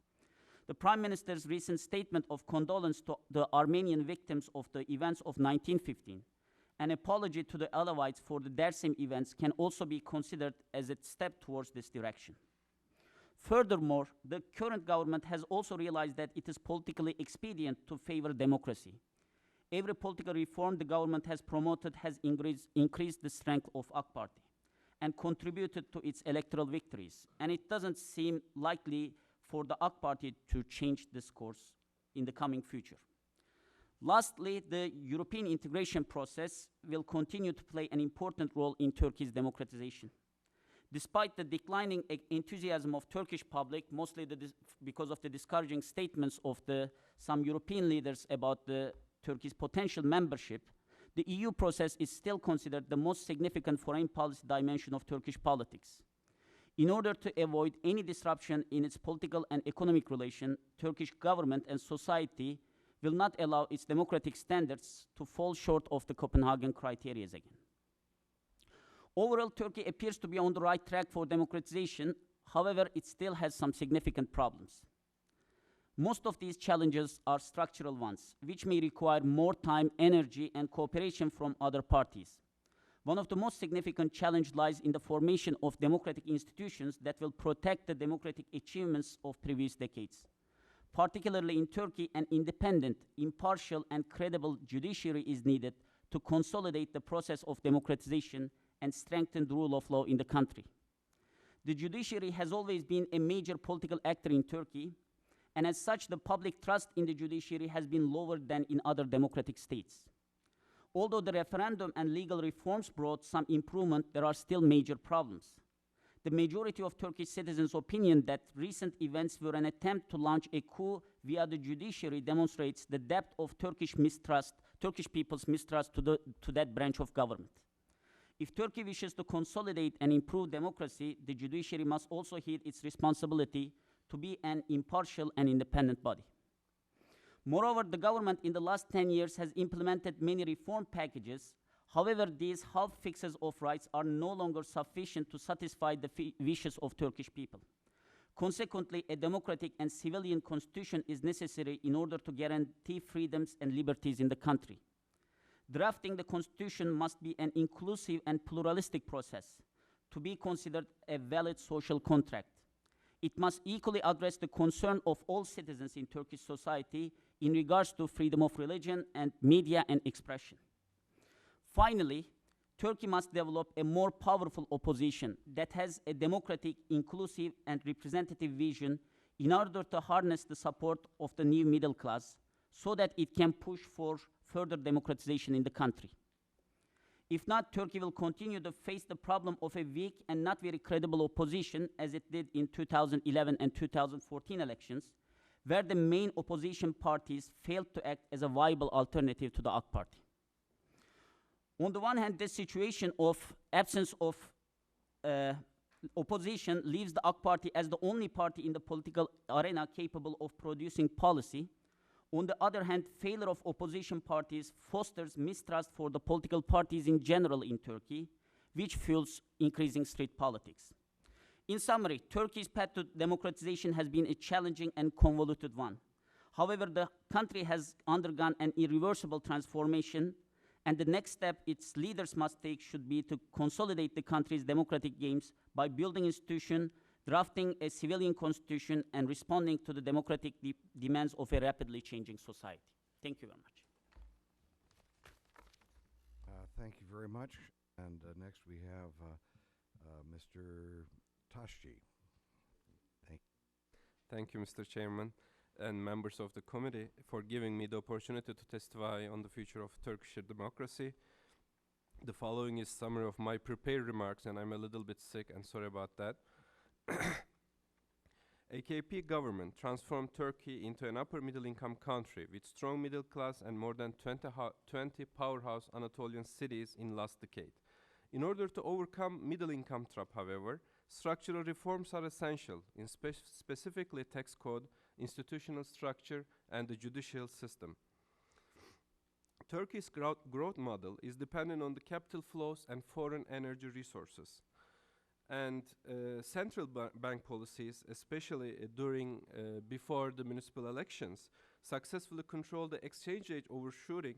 The Prime Minister's recent statement of condolence to the Armenian victims of the events of 1915, an apology to the Alawites for the Dersim events, can also be considered as a step towards this direction. Furthermore, the current government has also realized that it is politically expedient to favor democracy. Every political reform the government has promoted has increased the strength of AK Party and contributed to its electoral victories, and it doesn't seem likely for the AK Party to change this course in the coming future. Lastly, the European integration process will continue to play an important role in Turkey's democratization. Despite the declining enthusiasm of Turkish public, mostly because of the discouraging statements of some European leaders about Turkey's potential membership, the EU process is still considered the most significant foreign policy dimension of Turkish politics. In order to avoid any disruption in its political and economic relations, Turkish government and society will not allow its democratic standards to fall short of the Copenhagen criteria again. Overall, Turkey appears to be on the right track for democratization. However, it still has some significant problems. Most of these challenges are structural ones, which may require more time, energy, and cooperation from other parties. One of the most significant challenges lies in the formation of democratic institutions that will protect the democratic achievements of previous decades. Particularly in Turkey, an independent, impartial, and credible judiciary is needed to consolidate the process of democratization and strengthen the rule of law in the country. The judiciary has always been a major political actor in Turkey, and as such, the public trust in the judiciary has been lower than in other democratic states. Although the referendum and legal reforms brought some improvement, there are still major problems. The majority of Turkish citizens' opinion that recent events were an attempt to launch a coup via the judiciary demonstrates the depth of Turkish people's mistrust to that branch of government. If Turkey wishes to consolidate and improve democracy, the judiciary must also heed its responsibility to be an impartial and independent body. Moreover, the government in the last 10 years has implemented many reform packages. However, these half fixes of rights are no longer sufficient to satisfy the wishes of Turkish people. Consequently, a democratic and civilian constitution is necessary in order to guarantee freedoms and liberties in the country. Drafting the constitution must be an inclusive and pluralistic process to be considered a valid social contract. It must equally address the concern of all citizens in Turkish society in regards to freedom of religion and media and expression. Finally, Turkey must develop a more powerful opposition that has a democratic, inclusive, and representative vision in order to harness the support of the new middle class so that it can push for further democratization in the country. If not, Turkey will continue to face the problem of a weak and not very credible opposition as it did in 2011 and 2014 elections, where the main opposition parties failed to act as a viable alternative to the AK Party. On the one hand, this situation of absence of opposition leaves the AK Party as the only party in the political arena capable of producing policy. On the other hand, failure of opposition parties fosters mistrust for the political parties in general in Turkey, which fuels increasing street politics. In summary, Turkey's path to democratization has been a challenging and convoluted one. However, the country has undergone an irreversible transformation, and the next step its leaders must take should be to consolidate the country's democratic gains by building institutions, drafting a civilian constitution, and responding to the democratic demands of a rapidly changing society. Thank you very much.
Thank you very much. And next we have Mr. Taşçı.
Thank you, Mr. Chairman, and members of the committee for giving me the opportunity to testify on the future of Turkish democracy. The following is summary of my prepared remarks, and I'm a little bit sick and sorry about that. AKP government transformed Turkey into an upper middle income country with strong middle class and more than 20 powerhouse Anatolian cities in last decade. In order to overcome middle income trap, however, structural reforms are essential, in specifically tax code, institutional structure, and the judicial system. Turkey's growth model is dependent on the capital flows and foreign energy resources. And central bank policies, especially before the municipal elections, successfully control the exchange rate overshooting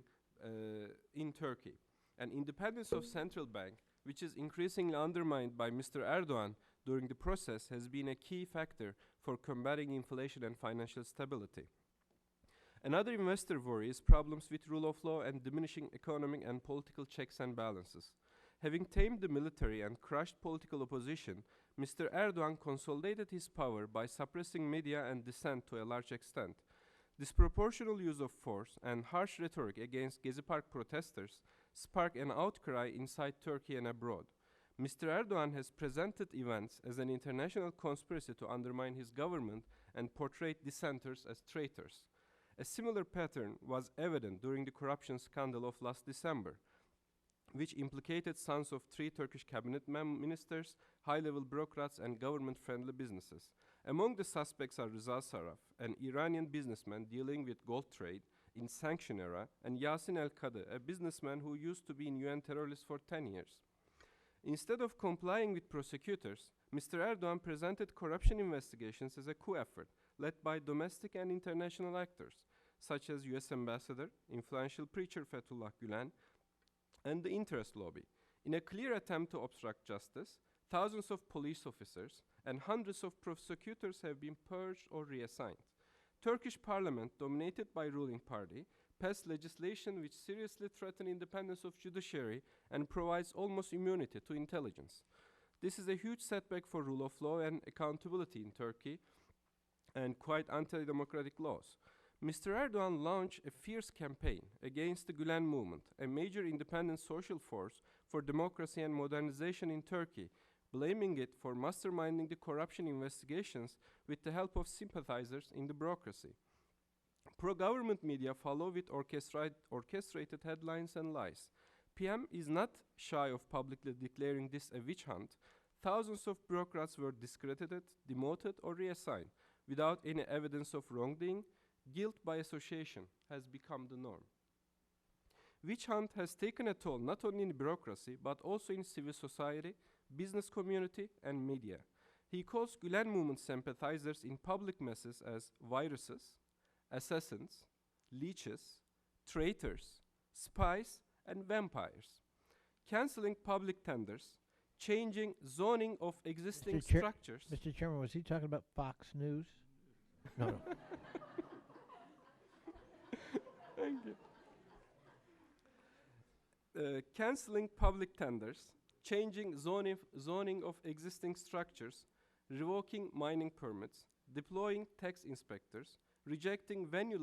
in Turkey. And independence of central bank, which is increasingly undermined by Mr. Erdogan during the process, has been a key factor for combating inflation and financial stability. Another investor worry is problems with rule of law and diminishing economic and political checks and balances. Having tamed the military and crushed political opposition, Mr. Erdogan consolidated his power by suppressing media and dissent to a large extent. Disproportional use of force and harsh rhetoric against Gezi Park protesters sparked an outcry inside Turkey and abroad. Mr. Erdogan has presented events as an international conspiracy to undermine his government and portrayed dissenters as traitors. A similar pattern was evident during the corruption scandal of last December, which implicated sons of 3 Turkish cabinet ministers, high-level bureaucrats, and government-friendly businesses. Among the suspects are Rıza Saraf, an Iranian businessman dealing with gold trade in sanction era, and Yasin El-Kadı, a businessman who used to be in UN terror list for 10 years. Instead of complying with prosecutors, Mr. Erdogan presented corruption investigations as a coup effort led by domestic and international actors, such as US Ambassador, influential preacher Fethullah Gülen, and the interest lobby. In a clear attempt to obstruct justice, thousands of police officers and hundreds of prosecutors have been purged or reassigned. Turkish parliament, dominated by ruling party, passed legislation which seriously threatens independence of judiciary and provides almost immunity to intelligence. This is a huge setback for rule of law and accountability in Turkey and quite anti-democratic laws. Mr. Erdogan launched a fierce campaign against the Gülen movement, a major independent social force for democracy and modernization in Turkey, blaming it for masterminding the corruption investigations with the help of sympathizers in the bureaucracy. Pro-government media follow with orchestrated headlines and lies. PM is not shy of publicly declaring this a witch hunt. Thousands of bureaucrats were discredited, demoted, or reassigned without any evidence of wrongdoing. Guilt by association has become the norm. Witch hunt has taken a toll not only in bureaucracy but also in civil society, business community, and media. He calls Gülen movement sympathizers in public messages as viruses, assassins, leeches, traitors, spies, and vampires, canceling public tenders, changing zoning of existing structures.
Mr. Chairman, was he talking about Fox News? No, no.
Thank you. Canceling public tenders, changing zoning of existing structures, revoking mining permits, deploying tax inspectors, rejecting venue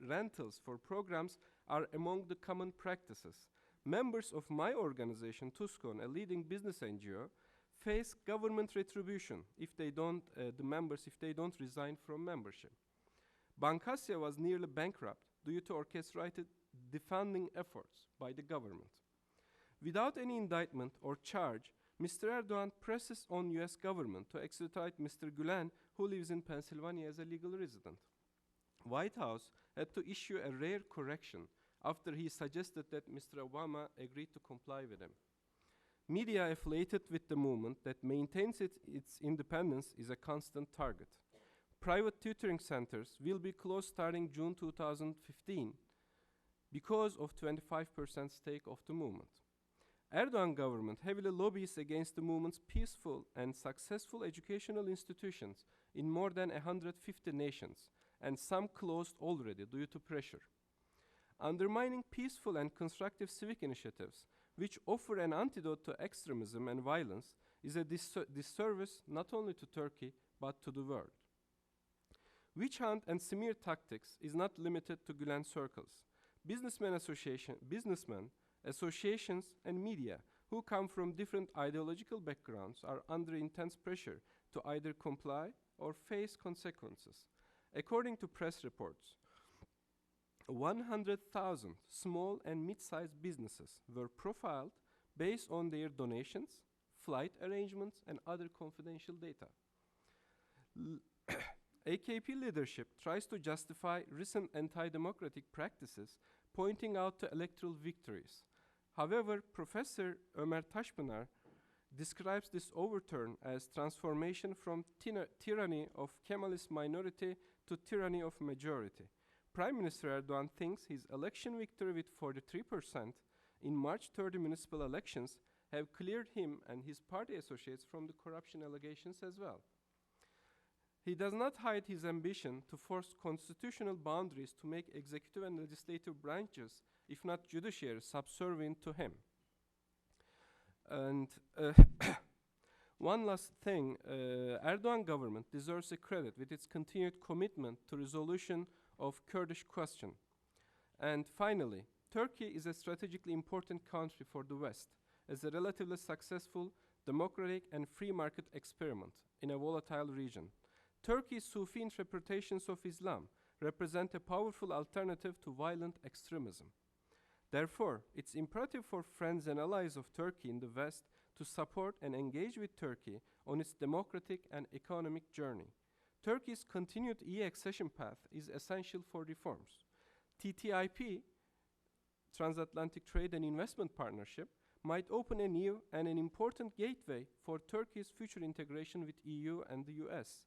rentals for programs are among the common practices. Members of my organization, Tuskon, a leading business NGO, face government retribution if they don't resign from membership. Bankasya was nearly bankrupt due to orchestrated defunding efforts by the government. Without any indictment or charge, Mr. Erdogan presses on US government to extradite Mr. Gülen, who lives in Pennsylvania as a legal resident. White House had to issue a rare correction after he suggested that Mr. Obama agreed to comply with him. Media affiliated with the movement that maintains its independence is a constant target. Private tutoring centers will be closed starting June 2015 because of 25% stake of the movement. Erdogan government heavily lobbies against the movement's peaceful and successful educational institutions in more than 150 nations, and some closed already due to pressure. Undermining peaceful and constructive civic initiatives, which offer an antidote to extremism and violence, is a disservice not only to Turkey but to the world. Witch hunt and smear tactics is not limited to Gülen circles. Businessmen, associations, and media who come from different ideological backgrounds are under intense pressure to either comply or face consequences. According to press reports, 100,000 small and mid-sized businesses were profiled based on their donations, flight arrangements, and other confidential data. AKP leadership tries to justify recent anti-democratic practices, pointing out to electoral victories. However, Professor Ömer Taşpınar describes this overturn as transformation from tyranny of Kemalist minority to tyranny of majority. Prime Minister Erdogan thinks his election victory with 43% in March 30 municipal elections have cleared him and his party associates from the corruption allegations as well. He does not hide his ambition to force constitutional boundaries to make executive and legislative branches, if not judiciary, subservient to him. And one last thing, Erdogan government deserves a credit with its continued commitment to resolution of Kurdish question. And finally, Turkey is a strategically important country for the West as a relatively successful democratic and free market experiment in a volatile region. Turkey's Sufi interpretations of Islam represent a powerful alternative to violent extremism. Therefore, it's imperative for friends and allies of Turkey in the West to support and engage with Turkey on its democratic and economic journey. Turkey's continued EU accession path is essential for reforms. TTIP, Transatlantic Trade and Investment Partnership, might open a new and an important gateway for Turkey's future integration with EU and the US.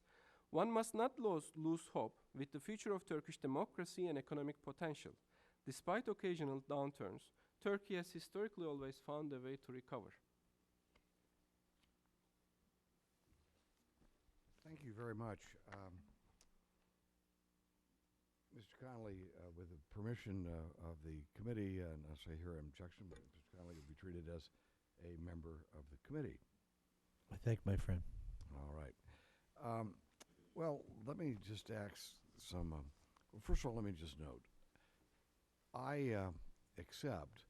One must not lose hope with the future of Turkish democracy and economic potential. Despite occasional downturns, Turkey has historically always found a way to recover.
Thank you very much. Mr. Connolly, with the permission of the committee, and I'll say here objection, but Mr. Connolly will be treated as a member of the committee.
I thank my friend.
All right. Well, let me just ask some, well, first of all, let me just note, I accept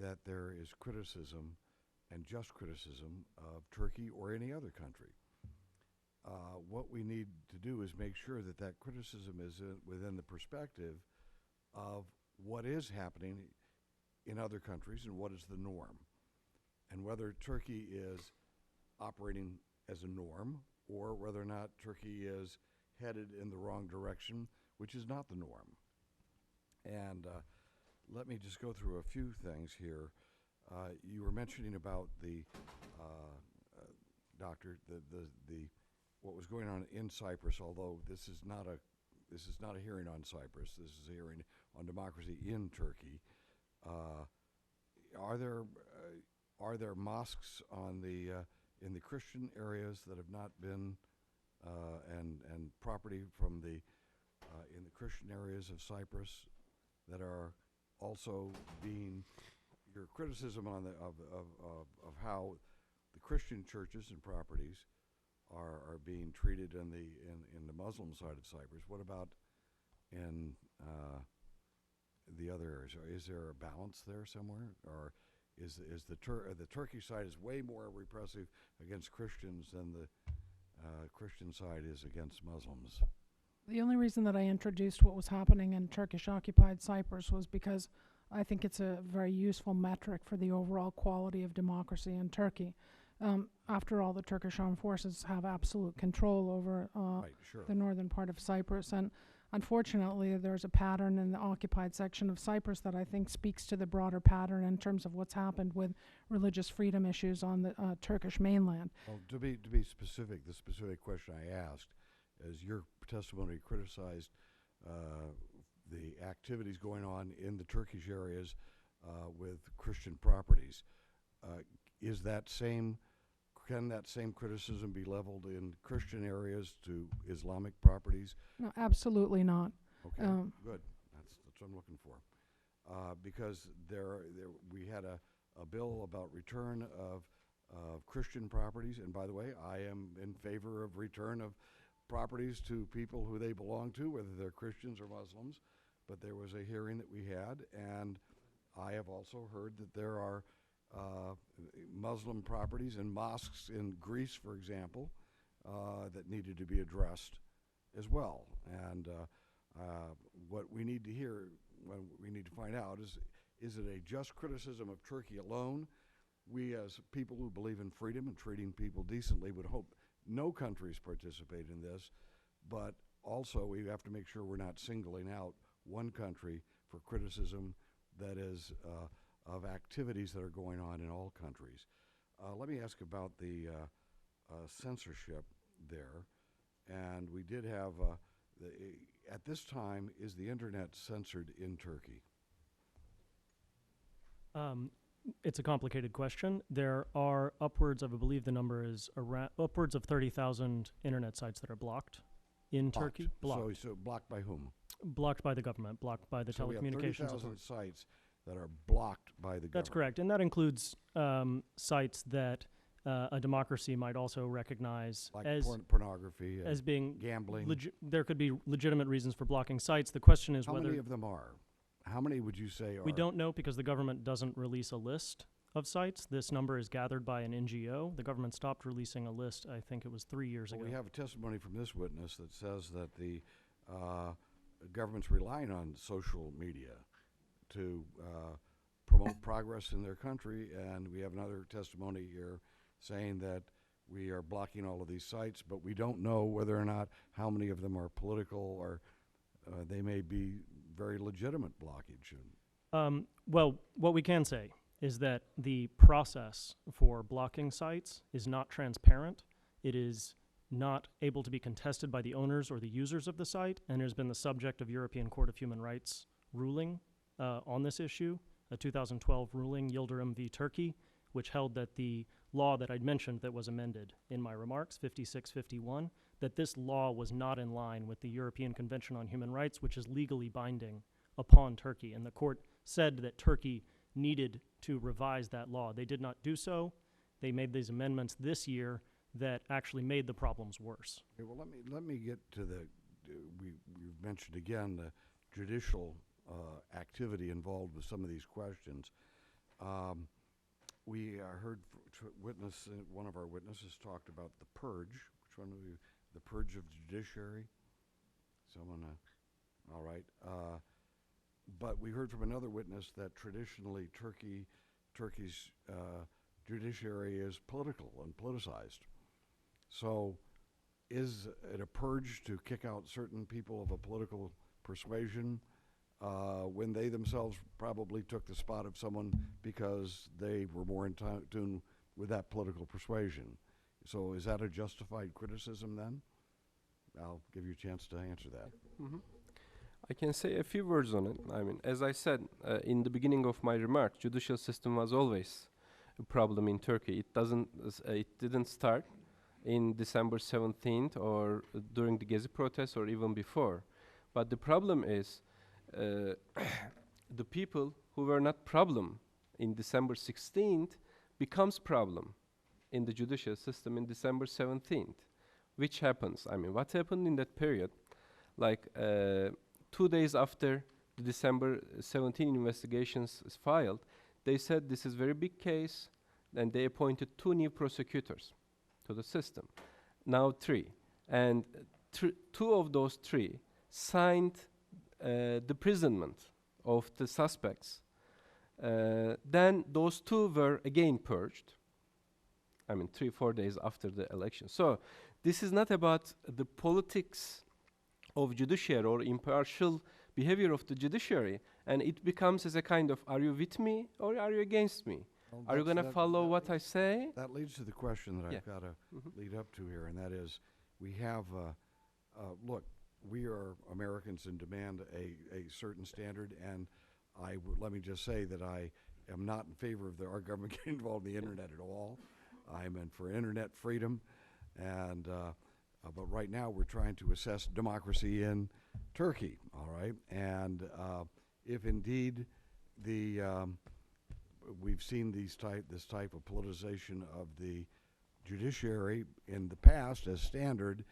that there is criticism and just criticism of Turkey or any other country. What we need to do is make sure that that criticism is within the perspective of what is happening in other countries and what is the norm, and whether Turkey is operating as a norm or whether or not Turkey is headed in the wrong direction, which is not the norm. And let me just go through a few things here. You were mentioning about the doctor, what was going on in Cyprus. Although this is not a hearing on Cyprus. This is a hearing on democracy in Turkey. Are there mosques on in the Christian areas that have not been and property from in the Christian areas of Cyprus that are also being your criticism on of how the Christian churches and properties are being treated in the Muslim side of Cyprus? What about in the other areas? Is there a balance there somewhere, or is the Turkish side is way more repressive against Christians than the Christian side is against Muslims?
The only reason that I introduced what was happening in Turkish-occupied Cyprus was because I think it's a very useful metric for the overall quality of democracy in Turkey. After all, the Turkish armed forces have absolute control over
Right, sure.
the northern part of Cyprus, and unfortunately there's a pattern in the occupied section of Cyprus that I think speaks to the broader pattern in terms of what's happened with religious freedom issues on the Turkish mainland.
Well, to be specific, the specific question I asked, as your testimony criticized the activities going on in the Turkish areas with Christian properties, can that same criticism be leveled in Christian areas to Islamic properties?
No, absolutely not.
Okay, good. That's what I'm looking for. Because we had a bill about return of Christian properties, and by the way, I am in favor of return of properties to people who they belong to, whether they're Christians or Muslims. But there was a hearing that we had, and I have also heard that there are Muslim properties and mosques in Greece, for example, that needed to be addressed as well. And what we need to hear, what we need to find out is it a just criticism of Turkey alone? We as people who believe in freedom and treating people decently would hope no countries participate in this, but also we have to make sure we're not singling out one country for criticism that is of activities that are going on in all countries. Let me ask about the censorship there. And we did have, at this time, is the internet censored in Turkey?
It's a complicated question. There are upwards of, I believe the number is around, upwards of 30,000 internet sites that are blocked in Turkey. Blocked.
So blocked by whom?
Blocked by the government, blocked by the
So we have
telecommunications
30,000
authority.
sites that are blocked by the government.
That's correct, and that includes sites that a democracy might also recognize
Like
as
pornography,
as being
gambling.
there could be legitimate reasons for blocking sites. The question is
How
whether
many of them are? How many would you say are?
we don't know because the government doesn't release a list of sites. This number is gathered by an NGO. The government stopped releasing a list, I think it was 3 years
Well,
ago.
we have a testimony from this witness that says that the government's relying on social media to promote progress in their country, and we have another testimony here saying that we are blocking all of these sites, but we don't know whether or not how many of them are political or they may be very legitimate blockage.
Well, what we can say is that the process for blocking sites is not transparent. It is not able to be contested by the owners or the users of the site, and has been the subject of European Court of Human Rights ruling on this issue, a 2012 ruling, Yildirim v. Turkey, which held that the law that I'd mentioned that was amended in my remarks, 5651, that this law was not in line with the European Convention on Human Rights, which is legally binding upon Turkey. And the court said that Turkey needed to revise that law. They did not do so. They made these amendments this year that actually made the problems worse.
Okay, well, let me get to the, we've mentioned again the judicial activity involved with some of these questions. We heard one of our witnesses talked about the purge. Which one of you? The purge of the judiciary? Someone, all right. But we heard from another witness that traditionally Turkey's judiciary is political and politicized. So is it a purge to kick out certain people of a political persuasion when they themselves probably took the spot of someone because they were more in tune with that political persuasion? So is that a justified criticism then? I'll give you a chance to answer that.
Mm-hmm. I can say a few words on it. I mean, as I said in the beginning of my remarks, judicial system was always a problem in Turkey. It didn't start in December 17th or during the Gezi protests or even before. But the problem is the people who were not problem in December 16th becomes problem in the judicial system in December 17th. Which happens? I mean, what happened in that period? Like 2 days after the December 17 investigations is filed, they said this is very big case, and they appointed 2 new prosecutors to the system. Now 3. And 2 of those 3 signed the imprisonment of the suspects. Then those 2 were again purged. I mean, 3-4 days after the election. So this is not about the politics of judiciary or impartial behavior of the judiciary, and it becomes as a kind of, are you with me or are you against me?
Well,
Are you going to follow what I say?
That leads to the question that
Yeah.
I've got to lead up to here, and that is, we have, look, we are Americans and demand a certain standard, and let me just say that I am not in favor of our government getting involved in the internet at all. I'm in for internet freedom, and but right now we're trying to assess democracy in Turkey, all right? And if indeed we've seen this type of politicization of the judiciary in the past as standard,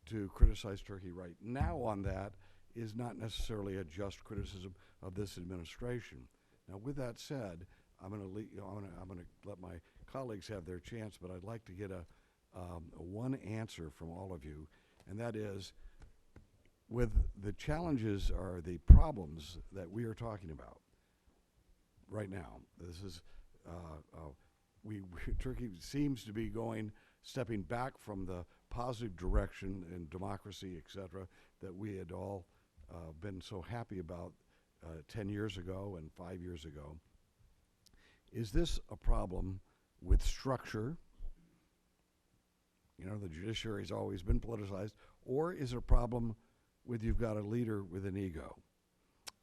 to criticize Turkey right now on that is not necessarily a just criticism of this administration. Now, with that said, I'm going to let my colleagues have their chance, but I'd like to get a one answer from all of you, and that is, with the challenges or the problems that we are talking about right now, this is Turkey seems to be stepping back from the positive direction in democracy, etc., that we had all been so happy about 10 years ago and 5 years ago. Is this a problem with structure? You know, the judiciary has always been politicized. Or is it a problem with you've got a leader with an ego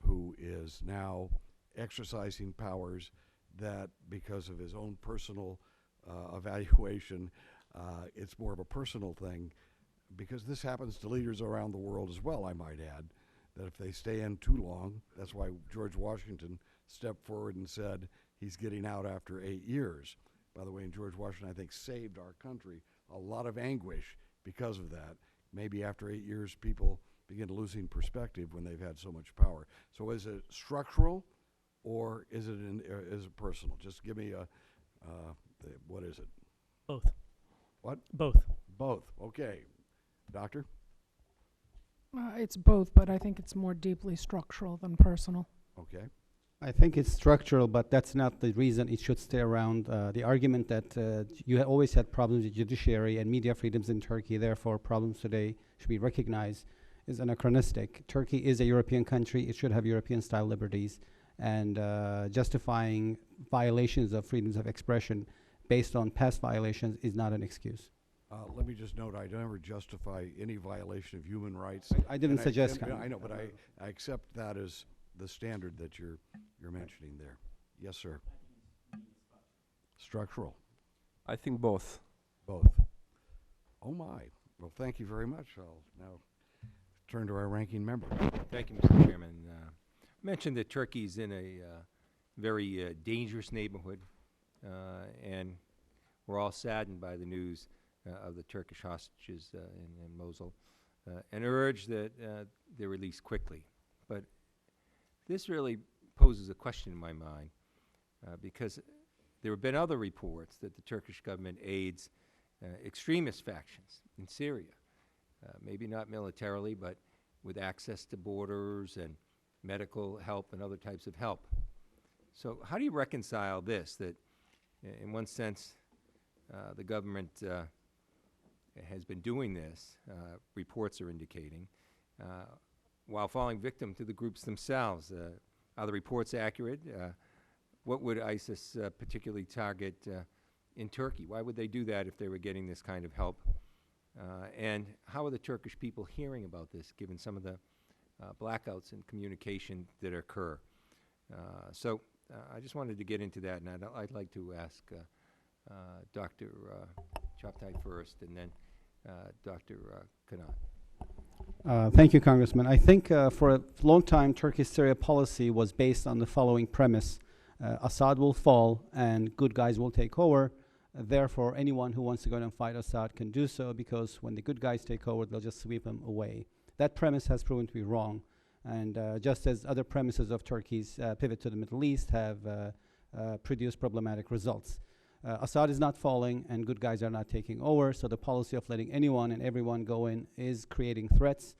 who is now exercising powers that, because of his own personal evaluation, it's more of a personal thing, because this happens to leaders around the world as well, I might add, that if they stay in too long, that's why George Washington stepped forward and said he's getting out after 8 years. By the way, and George Washington, I think, saved our country a lot of anguish because of that. Maybe after 8 years, people begin losing perspective when they've had so much power. So is it structural, or is it personal? Just give me what is it?
Both.
What?
Both.
Both. Okay. Doctor?
It's both, but I think it's more deeply structural than personal.
Okay.
I think it's structural, but that's not the reason it should stay around. The argument that you always had problems with judiciary and media freedoms in Turkey, therefore problems today should be recognized, is anachronistic. Turkey is a European country. It should have European-style liberties, and justifying violations of freedoms of expression based on past violations is not an excuse.
Let me just note, I never justify any violation of human rights.
I didn't suggest.
I know, but I accept that as the standard that you're mentioning there. Yes, sir. Structural.
I think both.
Both. Oh my. Well, thank you very much. I'll now turn to our ranking member.
Thank you, Mr. Chairman. I mentioned that Turkey's in a very dangerous neighborhood, and we're all saddened by the news of the Turkish hostages in Mosul, and urge that they're released quickly. But this really poses a question in my mind, because there have been other reports that the Turkish government aids extremist factions in Syria, maybe not militarily, but with access to borders and medical help and other types of help. So how do you reconcile this, that in one sense the government has been doing this, reports are indicating, while falling victim to the groups themselves? Are the reports accurate? What would ISIS particularly target in Turkey? Why would they do that if they were getting this kind of help? And how are the Turkish people hearing about this, given some of the blackouts in communication that occur? So I just wanted to get into that, and I'd like to ask Dr. Chaptai first, and then Dr. Kanat.
Thank you, Congressman. I think for a long time, Turkey's Syria policy was based on the following premise. Assad will fall and good guys will take over. Therefore, anyone who wants to go and fight Assad can do so, because when the good guys take over, they'll just sweep them away. That premise has proven to be wrong. And just as other premises of Turkey's pivot to the Middle East have produced problematic results. Assad is not falling and good guys are not taking over, so the policy of letting anyone and everyone go in is creating threats,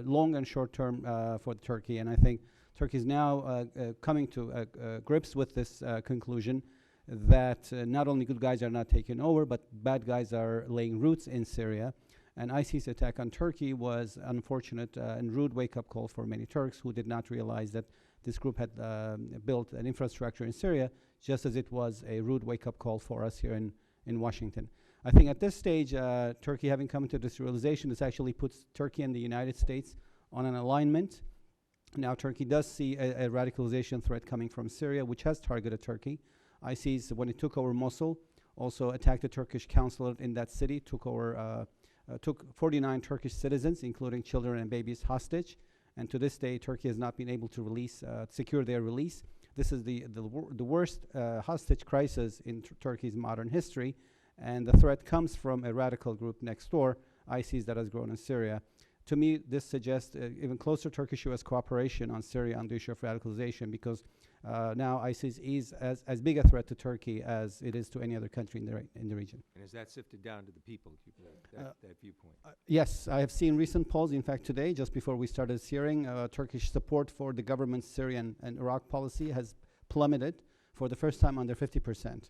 long and short term for Turkey. And I think Turkey is now coming to grips with this conclusion that not only good guys are not taking over, but bad guys are laying roots in Syria. And ISIS attack on Turkey was unfortunate and rude wake-up call for many Turks who did not realize that this group had built an infrastructure in Syria, just as it was a rude wake-up call for us here in Washington. I think at this stage, Turkey having come to this realization, this actually puts Turkey and the United States on an alignment. Now Turkey does see a radicalization threat coming from Syria, which has targeted Turkey. ISIS, when it took over Mosul, also attacked the Turkish consulate in that city, took 49 Turkish citizens, including children and babies, hostage. And to this day, Turkey has not been able to release, secure their release. This is the worst hostage crisis in Turkey's modern history. And the threat comes from a radical group next door, ISIS, that has grown in Syria. To me, this suggests even closer Turkish-U.S. cooperation on Syria on the issue of radicalization, because now ISIS is as big a threat to Turkey as it is to any other country in the region.
And is that sifted down to the people, that viewpoint?
Yes, I have seen recent polls. In fact, today, just before we started this hearing, Turkish support for the government's Syrian and Iraq policy has plummeted for the first time under 50%.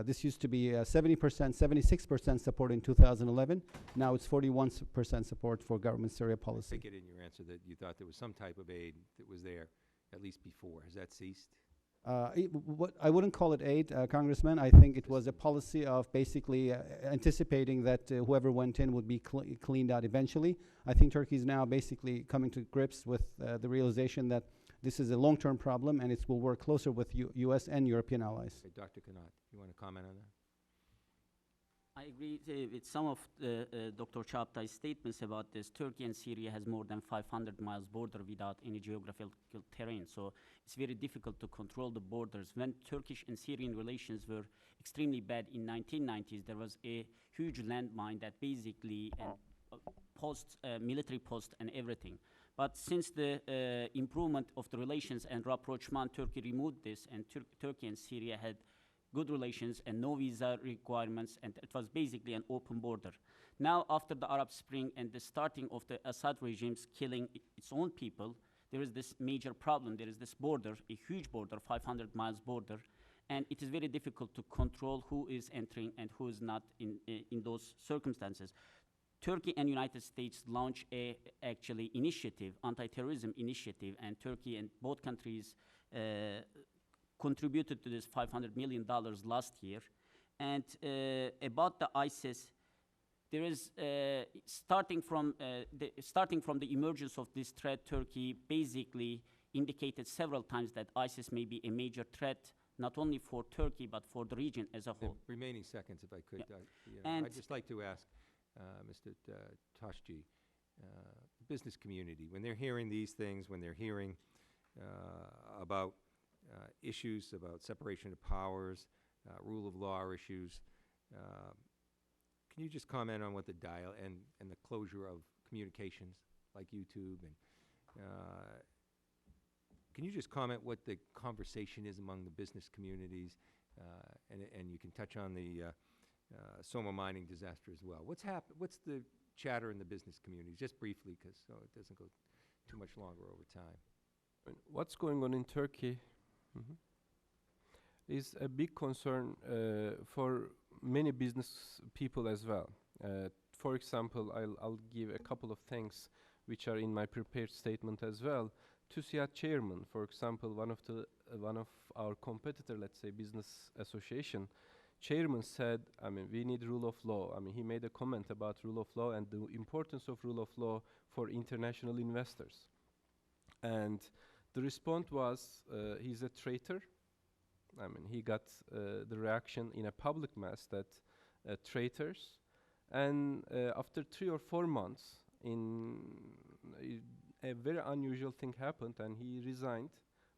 This used to be 70%, 76% support in 2011. Now it's 41% support for government Syria policy.
Take it in your answer that you thought there was some type of aid that was there at least before. Has that ceased?
I wouldn't call it aid, Congressman. I think it was a policy of basically anticipating that whoever went in would be cleaned out eventually. I think Turkey is now basically coming to grips with the realization that this is a long-term problem and it will work closer with U.S. and European allies.
Okay, Dr. Kanat, you want to comment on that?
I agree with some of Dr. Chaptay's statements about this. Turkey and Syria has more than 500 miles border without any geographical terrain, so it's very difficult to control the borders. When Turkish and Syrian relations were extremely bad in 1990s, there was a huge landmine that basically military post and everything. But since the improvement of the relations and rapprochement, Turkey removed this, and Turkey and Syria had good relations and no visa requirements, and it was basically an open border. Now, after the Arab Spring and the starting of the Assad regimes killing its own people, there is this major problem. There is this border, a huge border, 500 miles border, and it is very difficult to control who is entering and who is not in those circumstances. Turkey and United States launched a actually initiative, anti-terrorism initiative, and Turkey and both countries contributed to this $500 million last year. And about the ISIS, there is starting from the emergence of this threat, Turkey basically indicated several times that ISIS may be a major threat, not only for Turkey but for the region as a whole.
The remaining seconds, if I could,
And
I'd just like to ask Mr. Toshji, the business community, when they're hearing these things, when they're hearing about issues about separation of powers, rule of law issues, can you just comment on what the dial and the closure of communications like YouTube, and can you just comment what the conversation is among the business communities, and you can touch on the Soma mining disaster as well. What's the chatter in the business community, just briefly, because so it doesn't go too much longer over time?
What's going on in Turkey is a big concern for many business people as well. For example, I'll give a couple of things which are in my prepared statement as well. TÜSİAD chairman, for example, one of our competitor, let's say business association, chairman said, we need rule of law. He made a comment about rule of law and the importance of rule of law for international investors. And the response was, he's a traitor. He got the reaction in a public mass that traitors. And after 3 or 4 months, a very unusual thing happened, and he resigned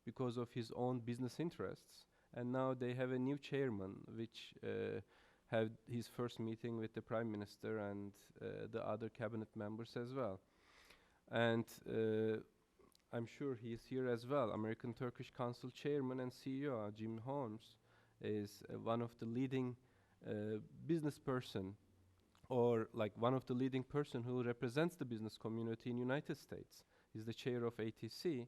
because of his own business interests. And now they have a new chairman, which had his first meeting with the Prime Minister and the other cabinet members as well. And I'm sure he is here as well. American Turkish Council Chairman and CEO Jim Holmes is one of the leading business person, or like one of the leading person who represents the business community in United States. He's the chair of ATC.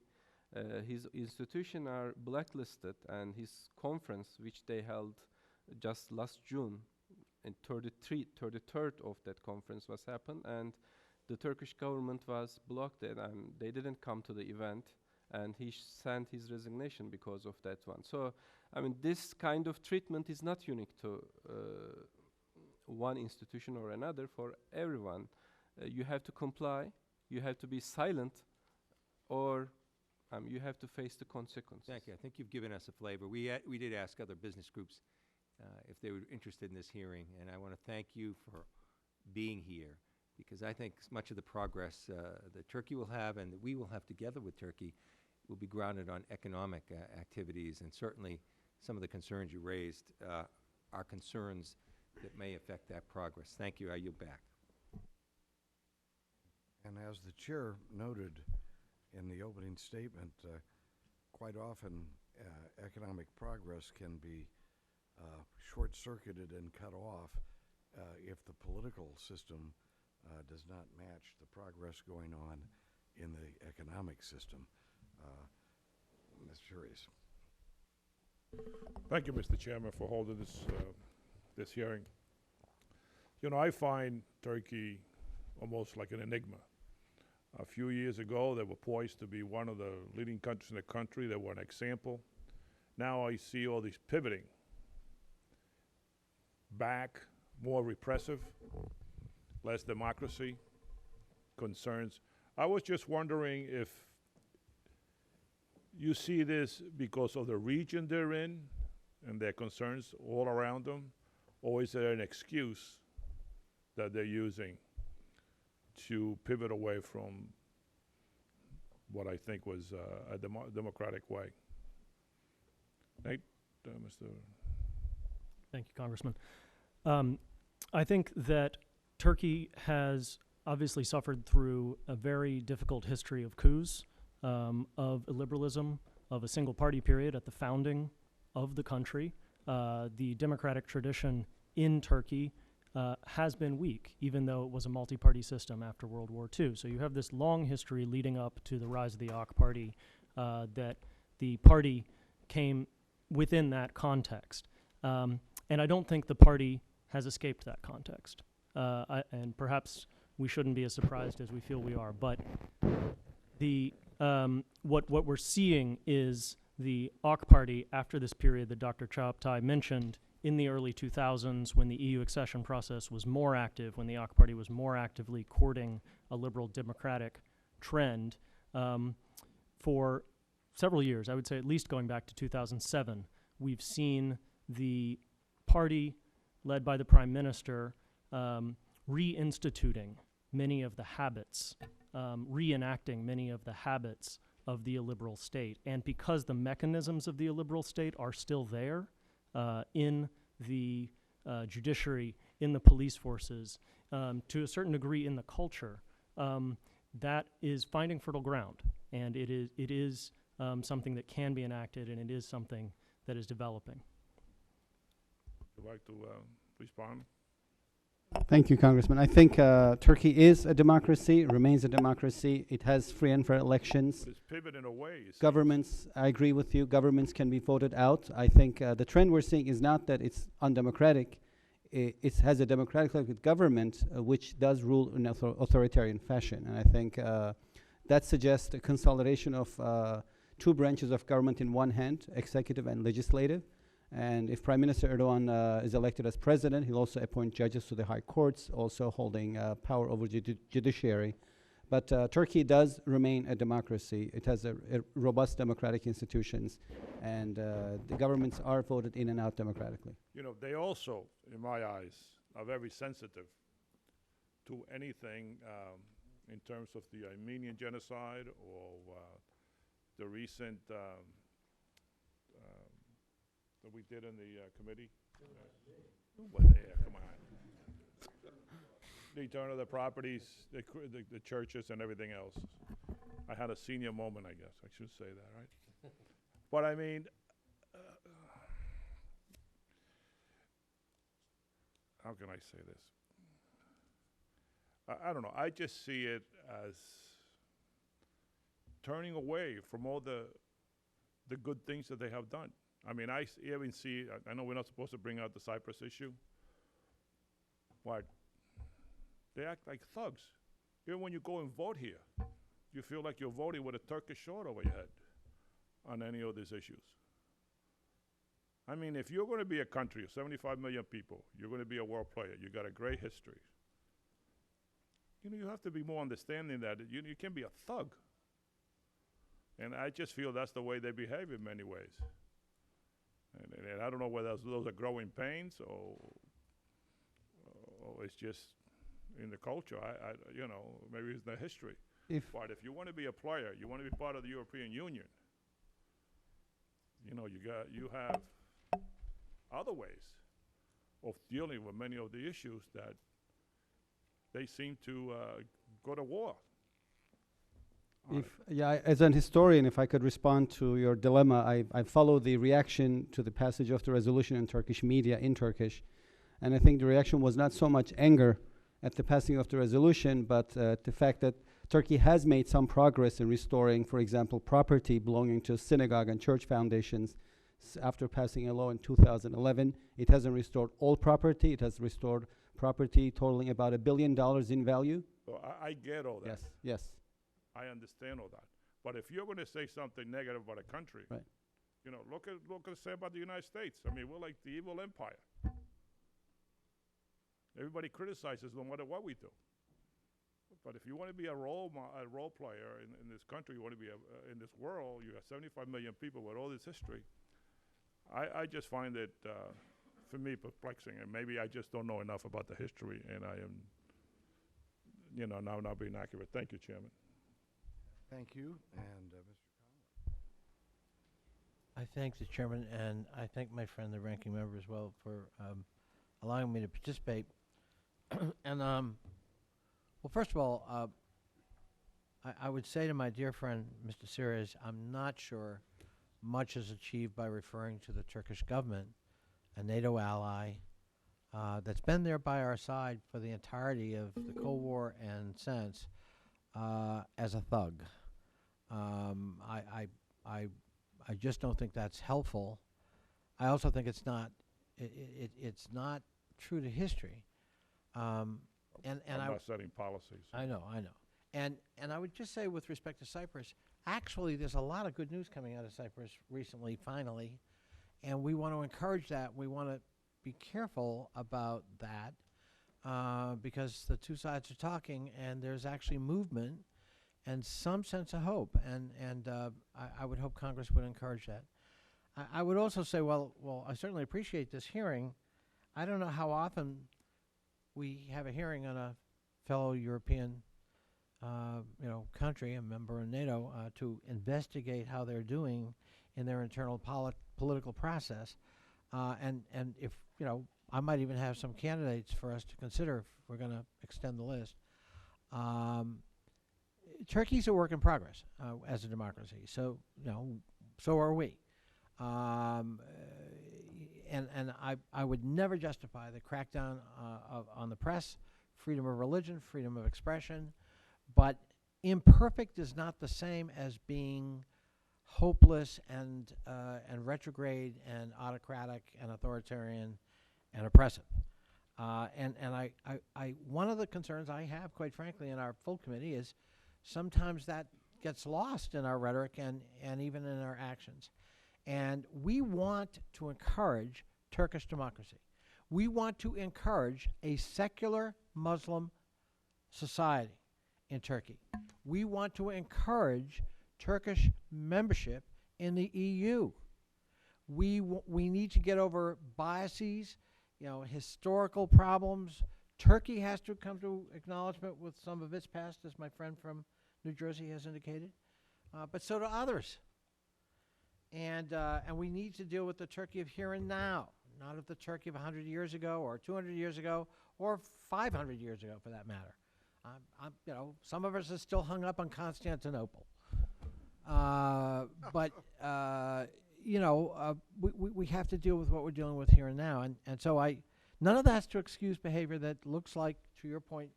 His institution are blacklisted, and his conference, which they held just last June, and 33rd of that conference was happened, and the Turkish government was blocked it, and they didn't come to the event, and he sent his resignation because of that one. So, this kind of treatment is not unique to one institution or another. For everyone, you have to comply, you have to be silent, or you have to face the consequences.
Thank you. I think you've given us a flavor. We did ask other business groups if they were interested in this hearing, and I want to thank you for being here, because I think much of the progress that Turkey will have and that we will have together with Turkey will be grounded on economic activities, and certainly some of the concerns you raised are concerns that may affect that progress. Thank you. I yield back.
And as the chair noted in the opening statement, quite often economic progress can be short-circuited and cut off if the political system does not match the progress going on in the economic system. Mr. Rees.
Thank you, Mr. Chairman, for holding this hearing. You know, I find Turkey almost like an enigma. A few years ago, they were poised to be one of the leading countries in the country. They were an example. Now I see all these pivoting back, more repressive, less democracy, concerns. I was just wondering if you see this because of the region they're in and their concerns all around them, or is there an excuse that they're using to pivot away from what I think was a democratic way? Nate, Mr.
Thank you, Congressman. I think that Turkey has obviously suffered through a very difficult history of coups, of illiberalism, of a single-party period at the founding of the country. The democratic tradition in Turkey has been weak, even though it was a multi-party system after World War II. So you have this long history leading up to the rise of the AK Party, that the party came within that context. And I don't think the party has escaped that context. And perhaps we shouldn't be as surprised as we feel we are. But what we're seeing is the AK Party, after this period that Dr. Chaptai mentioned, in the early 2000s, when the EU accession process was more active, when the AK Party was more actively courting a liberal democratic trend, for several years, I would say at least going back to 2007, we've seen the party led by the Prime Minister reinstituting many of the habits, reenacting many of the habits of the illiberal state. And because the mechanisms of the illiberal state are still there, in the judiciary, in the police forces, to a certain degree in the culture, that is finding fertile ground. And it is something that can be enacted, and it is something that is developing.
Would you like to respond?
Thank you, Congressman. I think Turkey is a democracy, remains a democracy. It has free and fair elections.
It's pivoting away.
Governments, I agree with you, governments can be voted out. I think the trend we're seeing is not that it's undemocratic. It has a democratic government which does rule in authoritarian fashion. And I think that suggests a consolidation of two branches of government in one hand, executive and legislative. And if Prime Minister Erdogan is elected as president, he'll also appoint judges to the high courts, also holding power over judiciary. But Turkey does remain a democracy. It has a robust democratic institutions, and the governments are voted in and out democratically.
You know, they also, in my eyes, are very sensitive to anything in terms of the Armenian genocide or the recent that we did in the committee. Well, yeah, come on. The return of the properties, the churches, and everything else. I had a senior moment, I guess. I should say that, right? But I mean, how can I say this? I don't know. I just see it as turning away from all the good things that they have done. I mean, I even see, I know we're not supposed to bring out the Cyprus issue, but they act like thugs. Even when you go and vote here, you feel like you're voting with a Turkish sword over your head on any of these issues. I mean, if you're going to be a country of 75 million people, you're going to be a world player, you got a great history, you know, you have to be more understanding that you can be a thug. And I just feel that's the way they behave in many ways. And I don't know whether those are growing pains or it's just in the culture. You know, maybe it's the history. But if you want to be a player, you want to be part of the European Union, you know, you have other ways of dealing with many of the issues that they seem to go to war on it.
As an historian, if I could respond to your dilemma, I followed the reaction to the passage of the resolution in Turkish media in Turkish, and I think the reaction was not so much anger at the passing of the resolution, but the fact that Turkey has made some progress in restoring, for example, property belonging to synagogue and church foundations. After passing a law in 2011, it hasn't restored all property. It has restored property totaling about $1 billion in value.
So I get all that.
Yes.
I understand all that. But if you're going to say something negative about a country,
Right.
you know, look at say about the United States. I mean, we're like the evil empire. Everybody criticizes no matter what we do. But if you want to be a role player in this country, you want to be in this world, you have 75 million people with all this history. I just find it, for me, perplexing. And maybe I just don't know enough about the history, and I am, you know, now not being accurate. Thank you, Chairman.
Thank you. And Mr.
I thank the chairman, and I thank my friend, the ranking member, as well, for allowing me to participate. And well, first of all, I would say to my dear friend, Mr. Sirius, I'm not sure much is achieved by referring to the Turkish government, a NATO ally that's been there by our side for the entirety of the Cold War and since, as a thug. I just don't think that's helpful. I also think it's not true to history. And
I'm not setting policies.
I know. And I would just say, with respect to Cyprus, actually there's a lot of good news coming out of Cyprus recently, finally, and we want to encourage that. We want to be careful about that because the two sides are talking, and there's actually movement and some sense of hope, and I would hope Congress would encourage that. I would also say, well, I certainly appreciate this hearing. I don't know how often we have a hearing on a fellow European country, a member of NATO, to investigate how they're doing in their internal political process. And if, I might even have some candidates for us to consider if we're going to extend the list. Turkey's a work in progress as a democracy, so so are we. And I would never justify the crackdown on the press, freedom of religion, freedom of expression, but imperfect is not the same as being hopeless and retrograde and autocratic and authoritarian and oppressive. And one of the concerns I have, quite frankly, in our full committee is sometimes that gets lost in our rhetoric and even in our actions. And we want to encourage Turkish democracy. We want to encourage a secular Muslim society in Turkey. We want to encourage Turkish membership in the EU. We need to get over biases, historical problems. Turkey has to come to acknowledgement with some of its past, as my friend from New Jersey has indicated, but so do others. And we need to deal with the Turkey of here and now, not of the Turkey of 100 years ago or 200 years ago or 500 years ago, for that matter. Some of us are still hung up on Constantinople. But we have to deal with what we're dealing with here and now. And so none of that's to excuse behavior that looks like, to your point,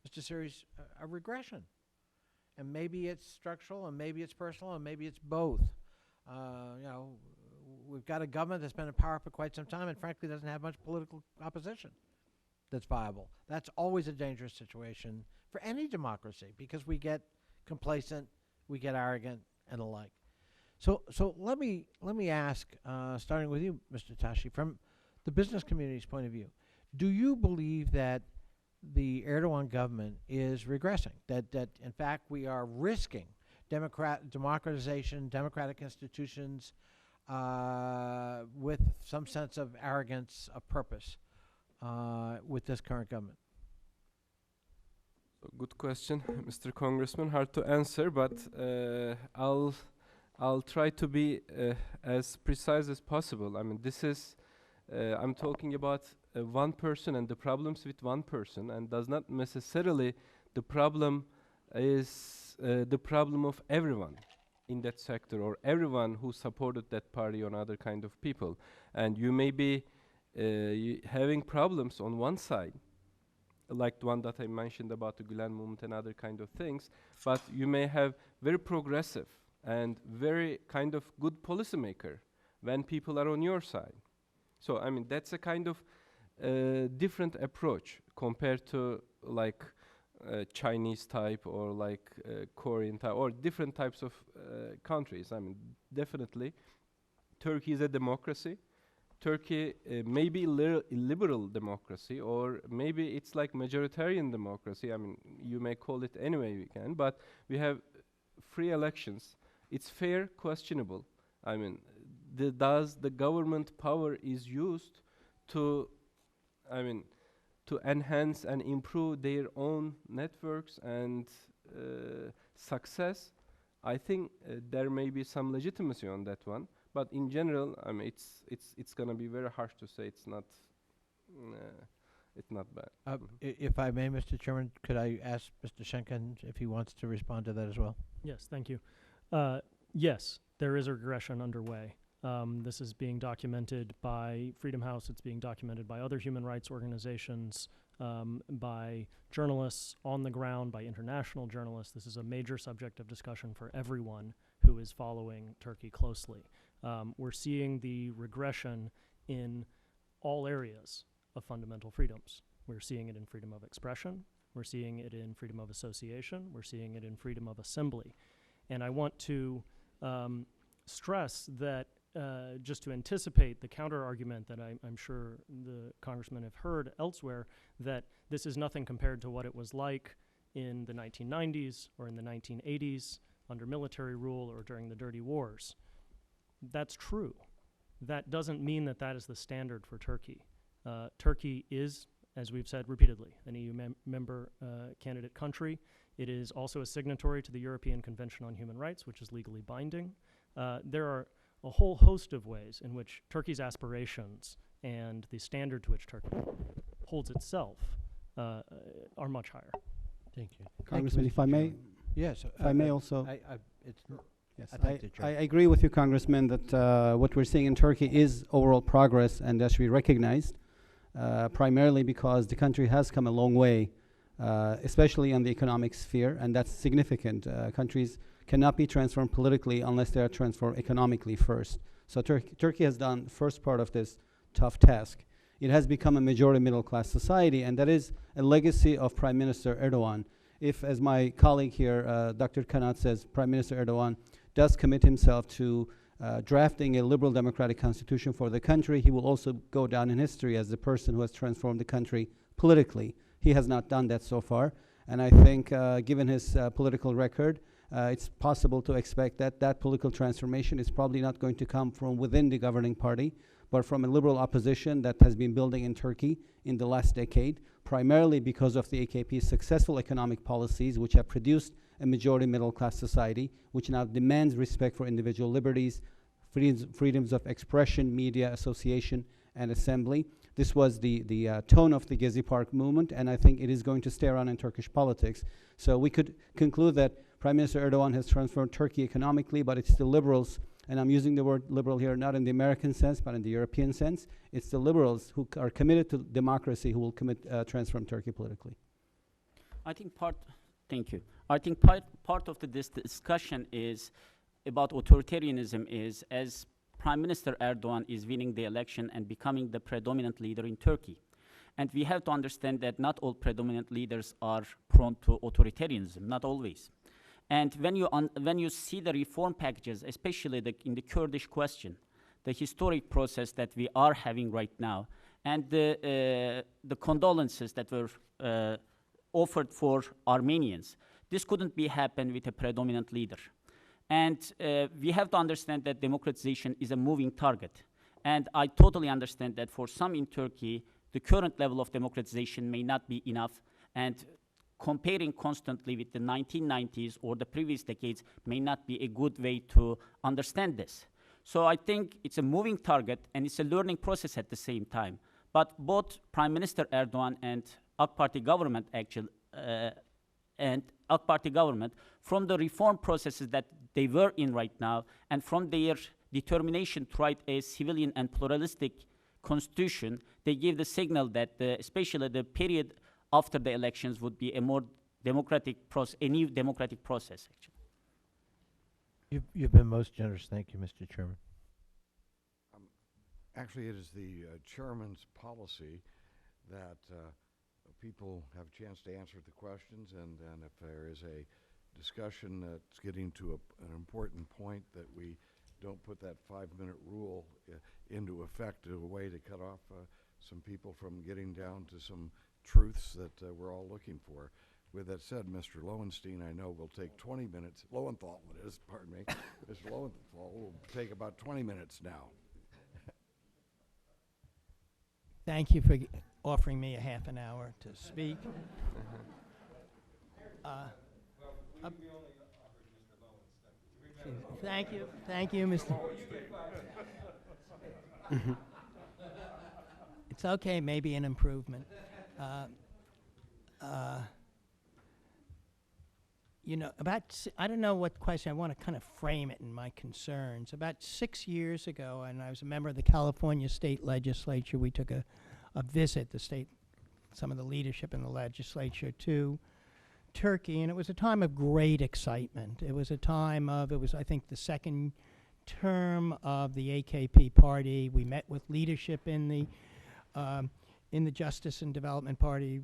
Mr. Sirius, a regression. And maybe it's structural, and maybe it's personal, and maybe it's both. We've got a government that's been in power for quite some time and frankly doesn't have much political opposition that's viable. That's always a dangerous situation for any democracy because we get complacent, we get arrogant, and the like. So let me ask, starting with you, Mr. Tashi, from the business community's point of view, do you believe that the Erdogan government is regressing, that in fact we are risking democratization, democratic institutions with some sense of arrogance of purpose with this current government?
Good question, Mr. Congressman. Hard to answer, but I'll try to be as precise as possible. I mean, this is I'm talking about one person and the problems with one person, and does not necessarily the problem is the problem of everyone in that sector, or everyone who supported that party on other kind of people. And you may be having problems on one side, like the one that I mentioned about the Gülen movement and other kind of things, but you may have very progressive and very kind of good policymaker when people are on your side. So I mean, that's a kind of different approach compared to like Chinese type or like Korean type or different types of countries. I mean, definitely Turkey is a democracy. Turkey may be liberal democracy, or maybe it's like majoritarian democracy. I mean, you may call it any way you can, but we have free elections. It's fair, questionable. I mean, does the government power is used to, I mean, to enhance and improve their own networks and success? I think there may be some legitimacy on that one. But in general, I mean, it's going to be very harsh to say it's not bad.
If I may, Mr. Chairman, could I ask Mr. Schenken if he wants to respond to that as well?
Yes, thank you. Yes, there is a regression underway. This is being documented by Freedom House. It's being documented by other human rights organizations, by journalists on the ground, by international journalists. This is a major subject of discussion for everyone who is following Turkey closely. We're seeing the regression in all areas of fundamental freedoms. We're seeing it in freedom of expression. We're seeing it in freedom of association. We're seeing it in freedom of assembly. And I want to stress that, just to anticipate the counter-argument that I'm sure the congressmen have heard elsewhere, that this is nothing compared to what it was like in the 1990s or in the 1980s under military rule or during the dirty wars. That's true. That doesn't mean that that is the standard for Turkey. Turkey is, as we've said repeatedly, an EU member candidate country. It is also a signatory to the European Convention on Human Rights, which is legally binding. There are a whole host of ways in which Turkey's aspirations and the standard to which Turkey holds itself are much higher.
Thank you.
Congressman, if I may,
Yes.
if I may also.
It's
Yes,
I'd like to
I
jump.
agree with you, Congressman, that what we're seeing in Turkey is overall progress, and that should be recognized, primarily because the country has come a long way, especially in the economic sphere, and that's significant. Countries cannot be transformed politically unless they are transformed economically first. So Turkey has done the first part of this tough task. It has become a majority middle-class society, and that is a legacy of Prime Minister Erdogan. If, as my colleague here, Dr. Kanat says, Prime Minister Erdogan does commit himself to drafting a liberal democratic constitution for the country, he will also go down in history as the person who has transformed the country politically. He has not done that so far, and I think given his political record, it's possible to expect that that political transformation is probably not going to come from within the governing party, but from a liberal opposition that has been building in Turkey in the last decade, primarily because of the AKP's successful economic policies, which have produced a majority middle-class society, which now demands respect for individual liberties, freedoms of expression, media, association, and assembly. This was the tone of the Gezi Park movement, and I think it is going to stay around in Turkish politics. So we could conclude that Prime Minister Erdogan has transformed Turkey economically, but it's the liberals, and I'm using the word liberal here not in the American sense, but in the European sense. It's the liberals who are committed to democracy who will transform Turkey politically.
I think thank you. I think part of this discussion is about authoritarianism is as Prime Minister Erdogan is winning the election and becoming the predominant leader in Turkey. And we have to understand that not all predominant leaders are prone to authoritarianism, not always. And when you see the reform packages, especially in the Kurdish question, the historic process that we are having right now, and the condolences that were offered for Armenians, this couldn't be happen with a predominant leader. And we have to understand that democratization is a moving target. And I totally understand that for some in Turkey, the current level of democratization may not be enough, and comparing constantly with the 1990s or the previous decades may not be a good way to understand this. So I think it's a moving target, and it's a learning process at the same time. But both Prime Minister Erdogan and AK Party government actually, and AK Party government, from the reform processes that they were in right now, and from their determination to write a civilian and pluralistic constitution, they gave the signal that especially the period after the elections would be a more democratic process, a new democratic process, actually.
You've been most generous. Thank you, Mr. Chairman.
Actually, it is the chairman's policy that people have a chance to answer the questions, and if there is a discussion that's getting to an important point, that we don't put that 5-minute rule into effect as a way to cut off some people from getting down to some truths that we're all looking for. With that said, Mr. Lowenstein, I know will take 20 minutes. Lowenthal it is, pardon me. Mr. Lowenthal will take about 20 minutes now.
Thank you for offering me a half an hour to speak. Thank you, Mr. It's okay, maybe an improvement. You know, I don't know what question, I want to kind of frame it in my concerns. About 6 years ago, and I was a member of the California State Legislature, we took a visit, some of the leadership in the legislature, to Turkey, and it was a time of great excitement. It was a time of, I think, the second term of the AKP party. We met with leadership in the Justice and Development Party,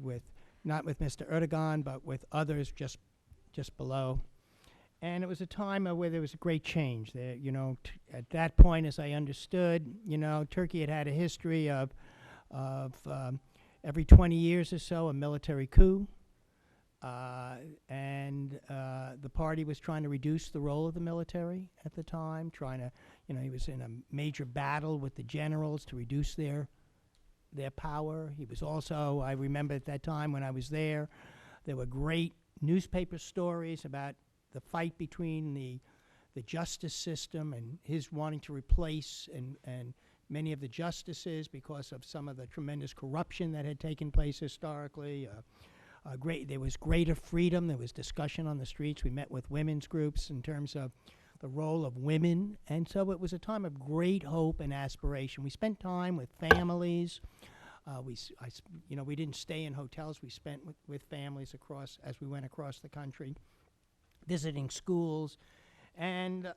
not with Mr. Erdogan, but with others just below. And it was a time where there was a great change there. You know, at that point, as I understood, you know, Turkey had a history of every 20 years or so a military coup. And the party was trying to reduce the role of the military at the time, he was in a major battle with the generals to reduce their power. He was also, I remember at that time when I was there were great newspaper stories about the fight between the justice system and his wanting to replace and many of the justices because of some of the tremendous corruption that had taken place historically. There was greater freedom. There was discussion on the streets. We met with women's groups in terms of the role of women. And so it was a time of great hope and aspiration. We spent time with families. We didn't stay in hotels. We spent with families as we went across the country, visiting schools. And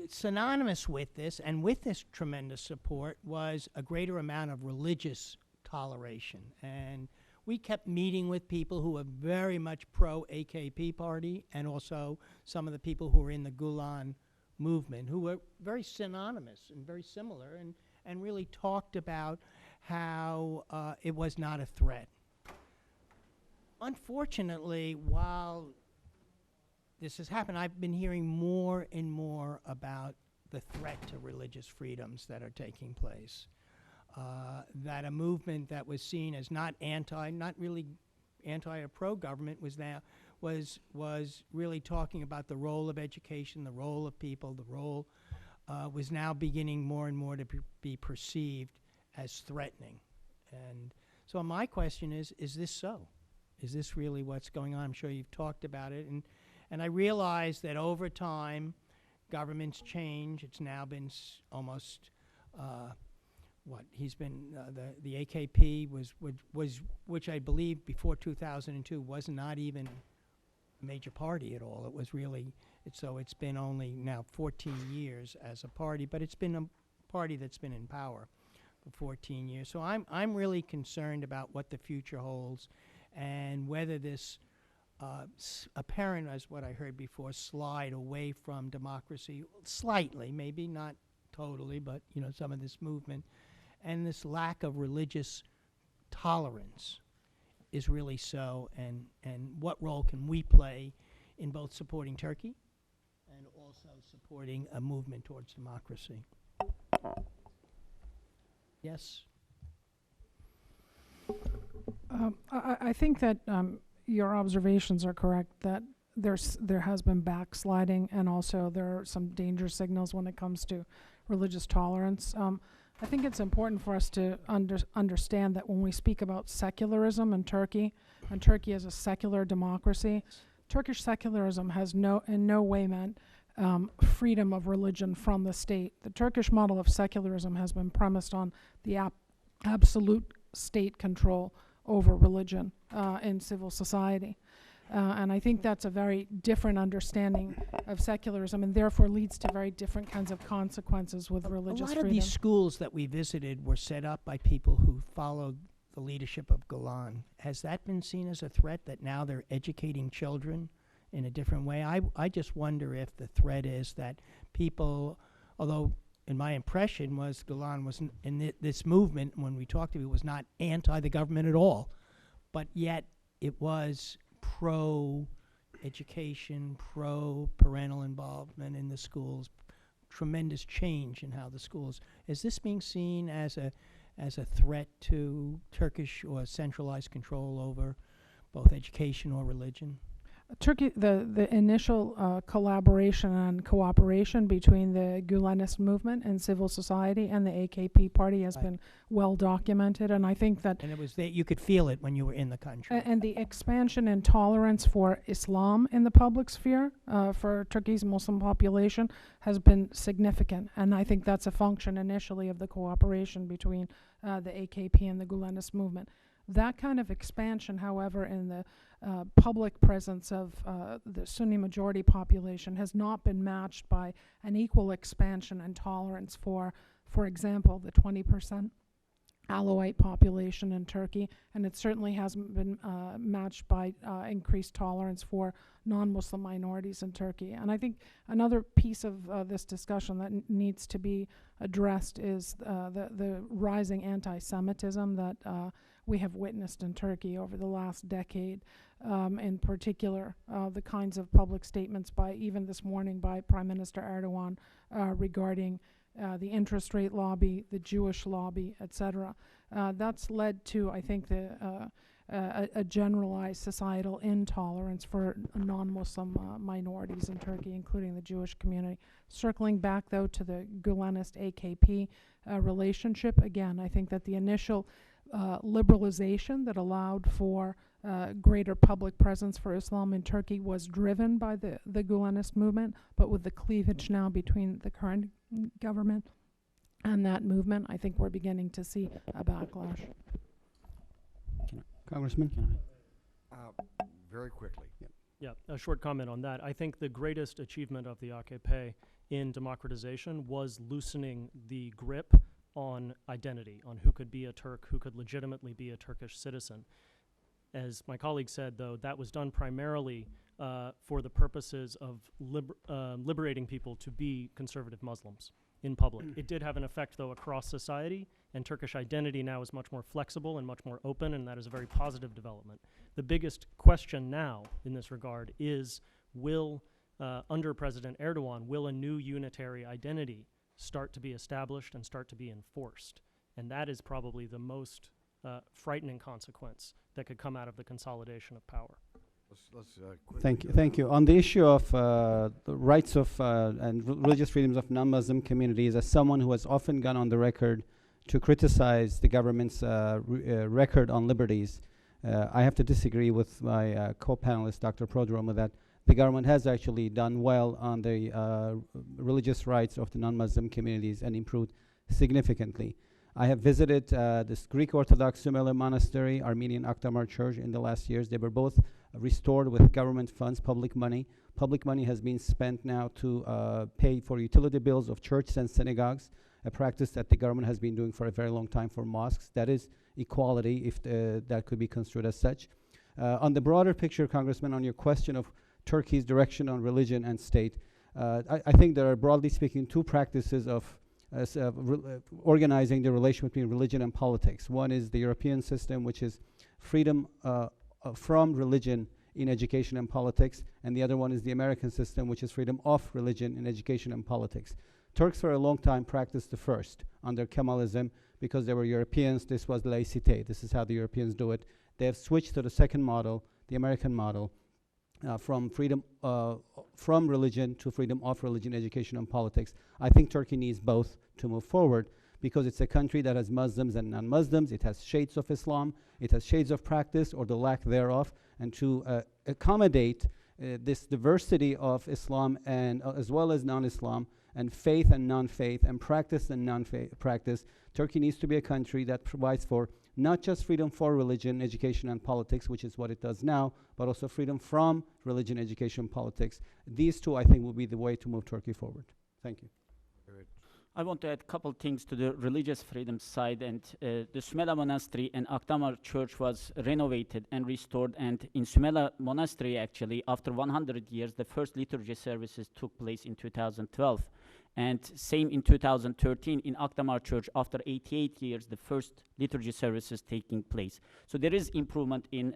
synonymous with this, and with this tremendous support, was a greater amount of religious toleration. And we kept meeting with people who were very much pro-AKP party, and also some of the people who were in the Gulen movement, who were very synonymous and very similar, and really talked about how it was not a threat. Unfortunately, while this has happened, I've been hearing more and more about the threat to religious freedoms that are taking place. That a movement that was seen as not really anti or pro-government was really talking about the role of education, the role of people, the role was now beginning more and more to be perceived as threatening. And so my question is this so? Is this really what's going on? I'm sure you've talked about it. And I realize that over time, governments change. It's now been almost... he's been, the AKP was, which I believe before 2002 was not even a major party at all. It was really, it's been only now 14 years as a party, but it's been a party that's been in power for 14 years. So I'm really concerned about what the future holds and whether this apparent, as what I heard before, slide away from democracy, slightly, maybe not totally, but some of this movement, and this lack of religious tolerance is really so, and what role can we play in both supporting Turkey and also supporting a movement towards democracy? Yes?
I think that your observations are correct, that there has been backsliding, and also there are some danger signals when it comes to religious tolerance. I think it's important for us to understand that when we speak about secularism in Turkey, and Turkey is a secular democracy, Turkish secularism has in no way meant freedom of religion from the state. The Turkish model of secularism has been premised on the absolute state control over religion in civil society. And I think that's a very different understanding of secularism, and therefore leads to very different kinds of consequences with religious
A lot
freedom.
of these schools that we visited were set up by people who followed the leadership of Golan. Has that been seen as a threat, that now they're educating children in a different way? I just wonder if the threat is that people, although in my impression was Golan was this movement, when we talked to it, was not anti the government at all, but yet it was pro-education, pro-parental involvement in the schools, tremendous change in how the schools. Is this being seen as a threat to Turkish or centralized control over both education or religion?
Turkey, the initial collaboration and cooperation between the Gülenist movement and civil society and the AKP party has been well documented, and I think that...
And it was that you could feel it when you were in the country.
And the expansion in tolerance for Islam in the public sphere for Turkey's Muslim population has been significant, and I think that's a function initially of the cooperation between the AKP and the Gülenist movement. That kind of expansion, however, in the public presence of the Sunni majority population has not been matched by an equal expansion and tolerance for example, the 20% Alawite population in Turkey, and it certainly hasn't been matched by increased tolerance for non-Muslim minorities in Turkey. And I think another piece of this discussion that needs to be addressed is the rising anti-Semitism that we have witnessed in Turkey over the last decade. In particular, the kinds of public statements even this morning by Prime Minister Erdogan regarding the interest rate lobby, the Jewish lobby, etc. That's led to, I think, a generalized societal intolerance for non-Muslim minorities in Turkey, including the Jewish community. Circling back, though, to the Gülenist AKP relationship, again, I think that the initial liberalization that allowed for greater public presence for Islam in Turkey was driven by the Gülenist movement, but with the cleavage now between the current government and that movement, I think we're beginning to see a backlash.
Congressman?
Very quickly.
Yeah, a short comment on that. I think the greatest achievement of the AKP in democratization was loosening the grip on identity, on who could be a Turk, who could legitimately be a Turkish citizen. As my colleague said, though, that was done primarily for the purposes of liberating people to be conservative Muslims in public. It did have an effect, though, across society, and Turkish identity now is much more flexible and much more open, and that is a very positive development. The biggest question now in this regard is, under President Erdogan, will a new unitary identity start to be established and start to be enforced? And that is probably the most frightening consequence that could come out of the consolidation of power.
Thank you. On the issue of the rights of and religious freedoms of non-Muslim communities, as someone who has often gone on the record to criticize the government's record on liberties, I have to disagree with my co-panelist, Dr. Prodroma, that the government has actually done well on the religious rights of the non-Muslim communities and improved significantly. I have visited this Greek Orthodox Sumela Monastery, Armenian Akdamar Church in the last years. They were both restored with government funds, public money. Public money has been spent now to pay for utility bills of churches and synagogues, a practice that the government has been doing for a very long time for mosques. That is equality, if that could be construed as such. On the broader picture, Congressman, on your question of Turkey's direction on religion and state, I think there are, broadly speaking, two practices of organizing the relation between religion and politics. One is the European system, which is freedom from religion in education and politics, and the other one is the American system, which is freedom of religion in education and politics. Turks for a long time practiced the first under Kemalism because they were Europeans. This was laïcité. This is how the Europeans do it. They have switched to the second model, the American model, from freedom from religion to freedom of religion, education, and politics. I think Turkey needs both to move forward because it's a country that has Muslims and non-Muslims. It has shades of Islam. It has shades of practice or the lack thereof. And to accommodate this diversity of Islam and as well as non-Islam and faith and non-faith and practice and non-practice, Turkey needs to be a country that provides for not just freedom for religion, education, and politics, which is what it does now, but also freedom from religion, education, politics. These two, I think, will be the way to move Turkey forward. Thank you.
I want to add a couple things to the religious freedom side. And the Sümela Monastery and Akdamar Church was renovated and restored. And in Sümela Monastery, actually, after 100 years, the first liturgy services took place in 2012. And same in 2013 in Akdamar Church, after 88 years, the first liturgy services taking place. So there is improvement in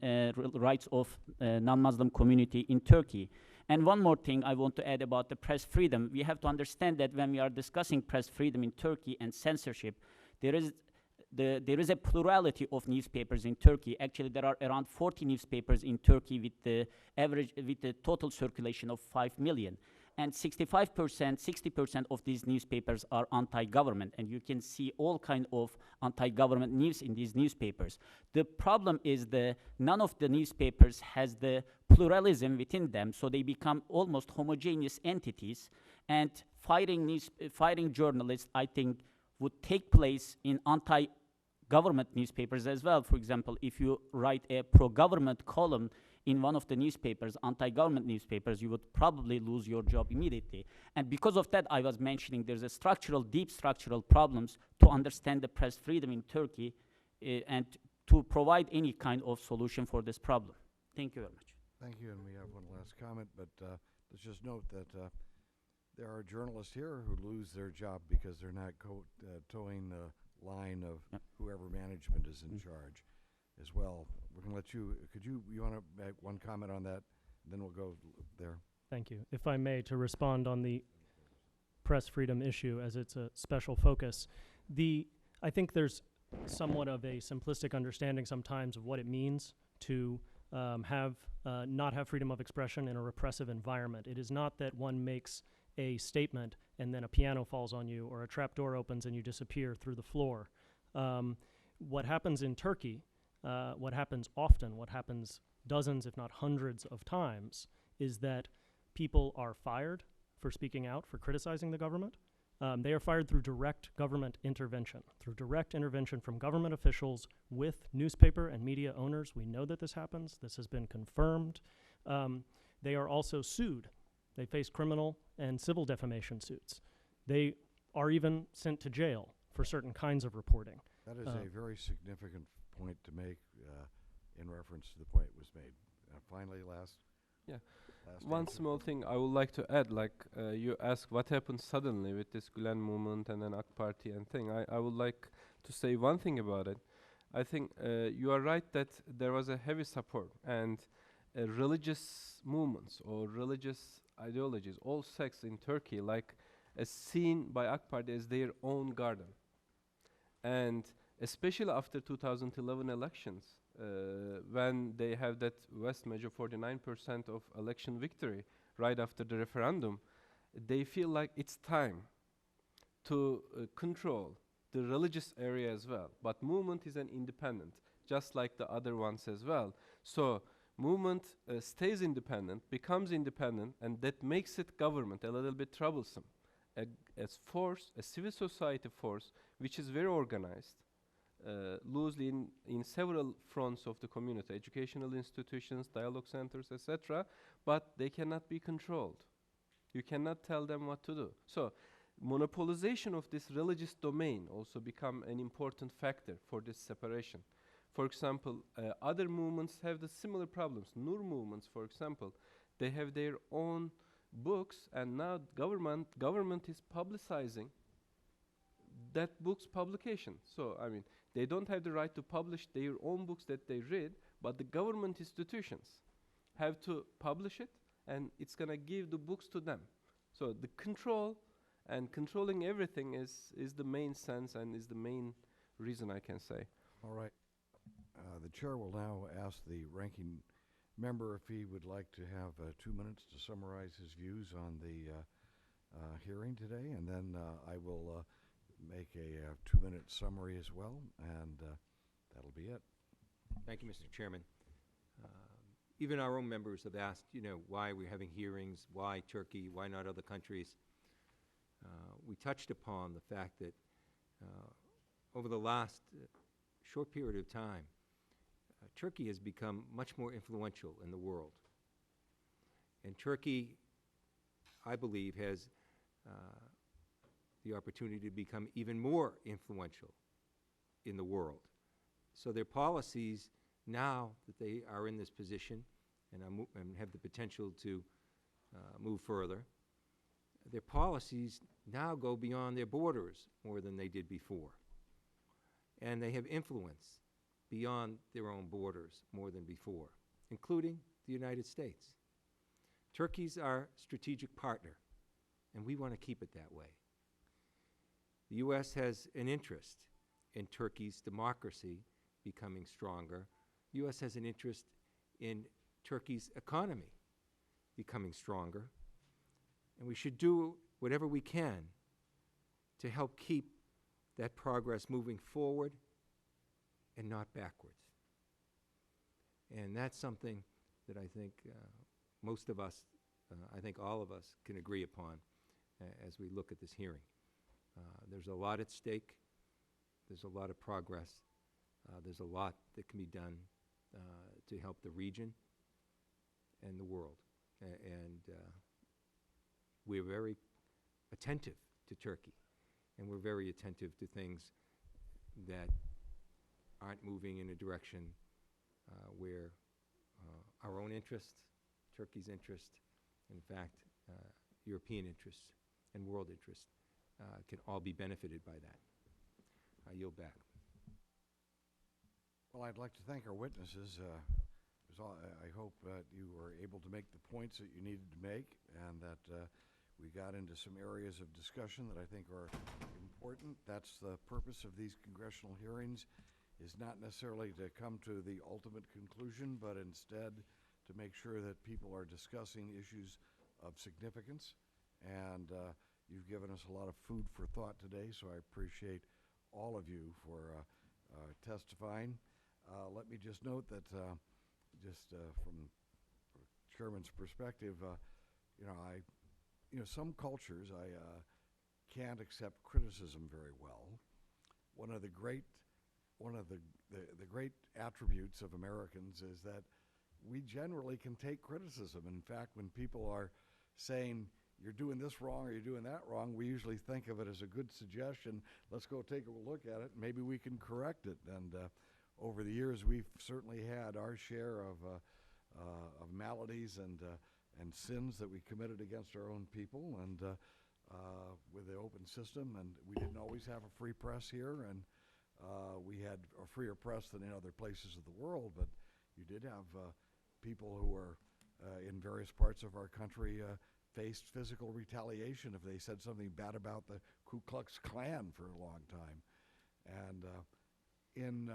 rights of non-Muslim community in Turkey. And one more thing I want to add about the press freedom. We have to understand that when we are discussing press freedom in Turkey and censorship, there is a plurality of newspapers in Turkey. Actually, there are around 40 newspapers in Turkey with the total circulation of 5 million. And 65%, 60% of these newspapers are anti-government, and you can see all kind of anti-government news in these newspapers. The problem is none of the newspapers has the pluralism within them, so they become almost homogeneous entities, and firing journalists, I think, would take place in anti-government newspapers as well. For example, if you write a pro-government column in one of the newspapers, anti-government newspapers, you would probably lose your job immediately. And because of that, I was mentioning there's a deep structural problems to understand the press freedom in Turkey and to provide any kind of solution for this problem. Thank you very much.
Thank you, and we have one last comment, but let's just note that there are journalists here who lose their job because they're not towing the line of whoever management is in charge as well. We're going to let you, you want to make one comment on that? Then we'll go there.
Thank you. If I may, to respond on the press freedom issue, as it's a special focus, I think there's somewhat of a simplistic understanding sometimes of what it means to not have freedom of expression in a repressive environment. It is not that one makes a statement and then a piano falls on you or a trap door opens and you disappear through the floor. What happens in Turkey, what happens often, what happens dozens if not hundreds of times, is that people are fired for speaking out, for criticizing the government. They are fired through direct government intervention, from government officials with newspaper and media owners. We know that this happens. This has been confirmed. They are also sued. They face criminal and civil defamation suits. They are even sent to jail for certain kinds of reporting.
That is a very significant point to make in reference to the point was made. Finally, last
one
answer.
small thing I would like to add, like you asked what happened suddenly with this Gülen movement and then AK Party and thing. I would like to say one thing about it. I think you are right that there was a heavy support and religious movements or religious ideologies, all sects in Turkey, like seen by AK Party as their own garden. And especially after 2011 elections, when they have that vast major 49% of election victory right after the referendum, they feel like it's time to control the religious area as well. But movement is an independent, just like the other ones as well. So movement stays independent, becomes independent, and that makes it government a little bit troublesome. A civil society force, which is very organized, loosely in several fronts of the community, educational institutions, dialogue centers, etc., but they cannot be controlled. You cannot tell them what to do. So monopolization of this religious domain also become an important factor for this separation. For example, other movements have the similar problems. Nur movements, for example, they have their own books, and now government is publicizing that book's publication. So, I mean, they don't have the right to publish their own books that they read, but the government institutions have to publish it, and it's going to give the books to them. So the control and controlling everything is the main sense and is the main reason, I can say.
All right. The chair will now ask the ranking member if he would like to have 2 minutes to summarize his views on the hearing today, and then I will make a 2-minute summary as well, and that'll be it.
Thank you, Mr. Chairman. Even our own members have asked, why we're having hearings, why Turkey, why not other countries. We touched upon the fact that over the last short period of time, Turkey has become much more influential in the world. And Turkey, I believe, has the opportunity to become even more influential in the world. So their policies, now that they are in this position and have the potential to move further, their policies now go beyond their borders more than they did before. And they have influence beyond their own borders more than before, including the United States. Turkey's our strategic partner, and we want to keep it that way. The U.S. has an interest in Turkey's democracy becoming stronger. The U.S. has an interest in Turkey's economy becoming stronger, and we should do whatever we can to help keep that progress moving forward and not backwards. And that's something that I think most of us, I think all of us can agree upon as we look at this hearing. There's a lot at stake. There's a lot of progress. There's a lot that can be done to help the region and the world. We're very attentive to Turkey, and we're very attentive to things that aren't moving in a direction where our own interest, Turkey's interest, in fact, European interest and world interest can all be benefited by that. I yield back.
Well, I'd like to thank our witnesses. I hope that you were able to make the points that you needed to make, and that we got into some areas of discussion that I think are important. That's the purpose of these congressional hearings, is not necessarily to come to the ultimate conclusion, but instead to make sure that people are discussing issues of significance. And you've given us a lot of food for thought today, so I appreciate all of you for testifying. Let me just note that from the Chairman's perspective, some cultures I can't accept criticism very well. One of the great attributes of Americans is that we generally can take criticism. In fact, when people are saying, you're doing this wrong or you're doing that wrong, we usually think of it as a good suggestion. Let's go take a look at it. Maybe we can correct it. And over the years, we've certainly had our share of maladies and sins that we committed against our own people, and with the open system. And we didn't always have a free press here, and we had a freer press than in other places of the world. But you did have people who were in various parts of our country faced physical retaliation if they said something bad about the Ku Klux Klan for a long time. And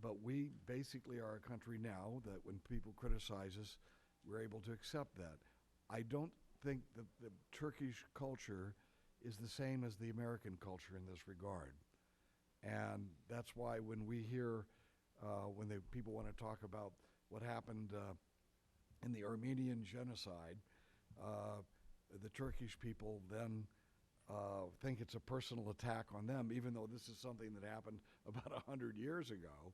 but we basically are a country now that when people criticize us, we're able to accept that. I don't think that the Turkish culture is the same as the American culture in this regard. And that's why when we hear, when people want to talk about what happened in the Armenian genocide, the Turkish people then think it's a personal attack on them, even though this is something that happened about 100 years ago.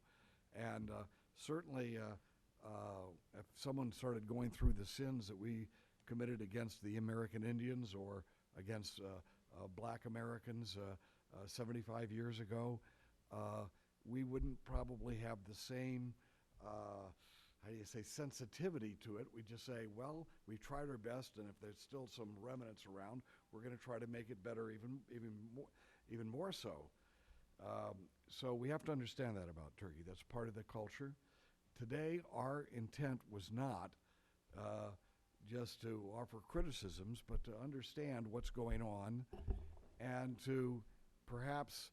And certainly, if someone started going through the sins that we committed against the American Indians or against black Americans 75 years ago, we wouldn't probably have the same sensitivity to it. We just say, well, we tried our best, and if there's still some remnants around, we're going to try to make it better even more so. So we have to understand that about Turkey. That's part of the culture. Today, our intent was not just to offer criticisms, but to understand what's going on and to perhaps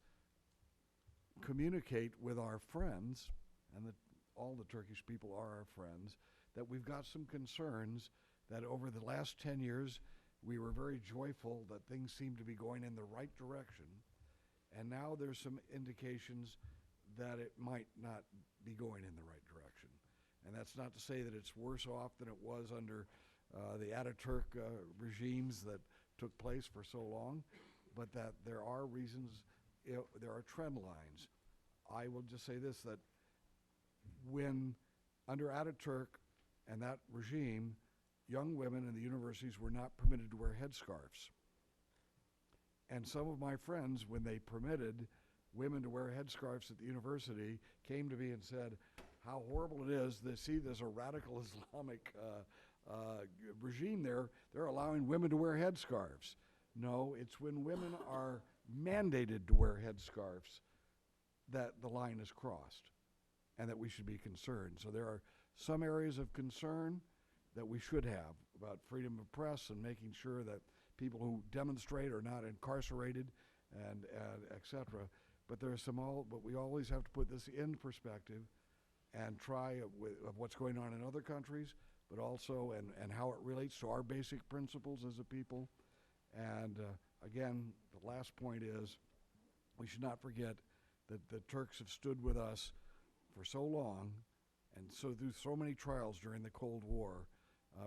communicate with our friends, and all the Turkish people are our friends, that we've got some concerns that over the last 10 years, we were very joyful that things seem to be going in the right direction. And now there's some indications that it might not be going in the right direction. And that's not to say that it's worse off than it was under the Ataturk regimes that took place for so long, but that there are reasons, there are trend lines. I will just say this, that when under Ataturk and that regime, young women in the universities were not permitted to wear headscarves. And some of my friends, when they permitted women to wear headscarves at the university, came to me and said how horrible it is to see there's a radical Islamic regime there. They're allowing women to wear headscarves. No, it's when women are mandated to wear headscarves that the line is crossed and that we should be concerned. So there are some areas of concern that we should have about freedom of press and making sure that people who demonstrate are not incarcerated and et cetera. But there's but we always have to put this in perspective and try of what's going on in other countries, but also and how it relates to our basic principles as a people. And again, the last point is we should not forget that the Turks have stood with us for so long and so through so many trials during the Cold War.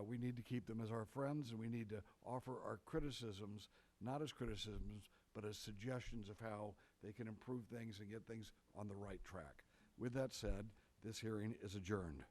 We need to keep them as our friends, and we need to offer our criticisms, not as criticisms, but as suggestions of how they can improve things and get things on the right track. With that said, this hearing is adjourned.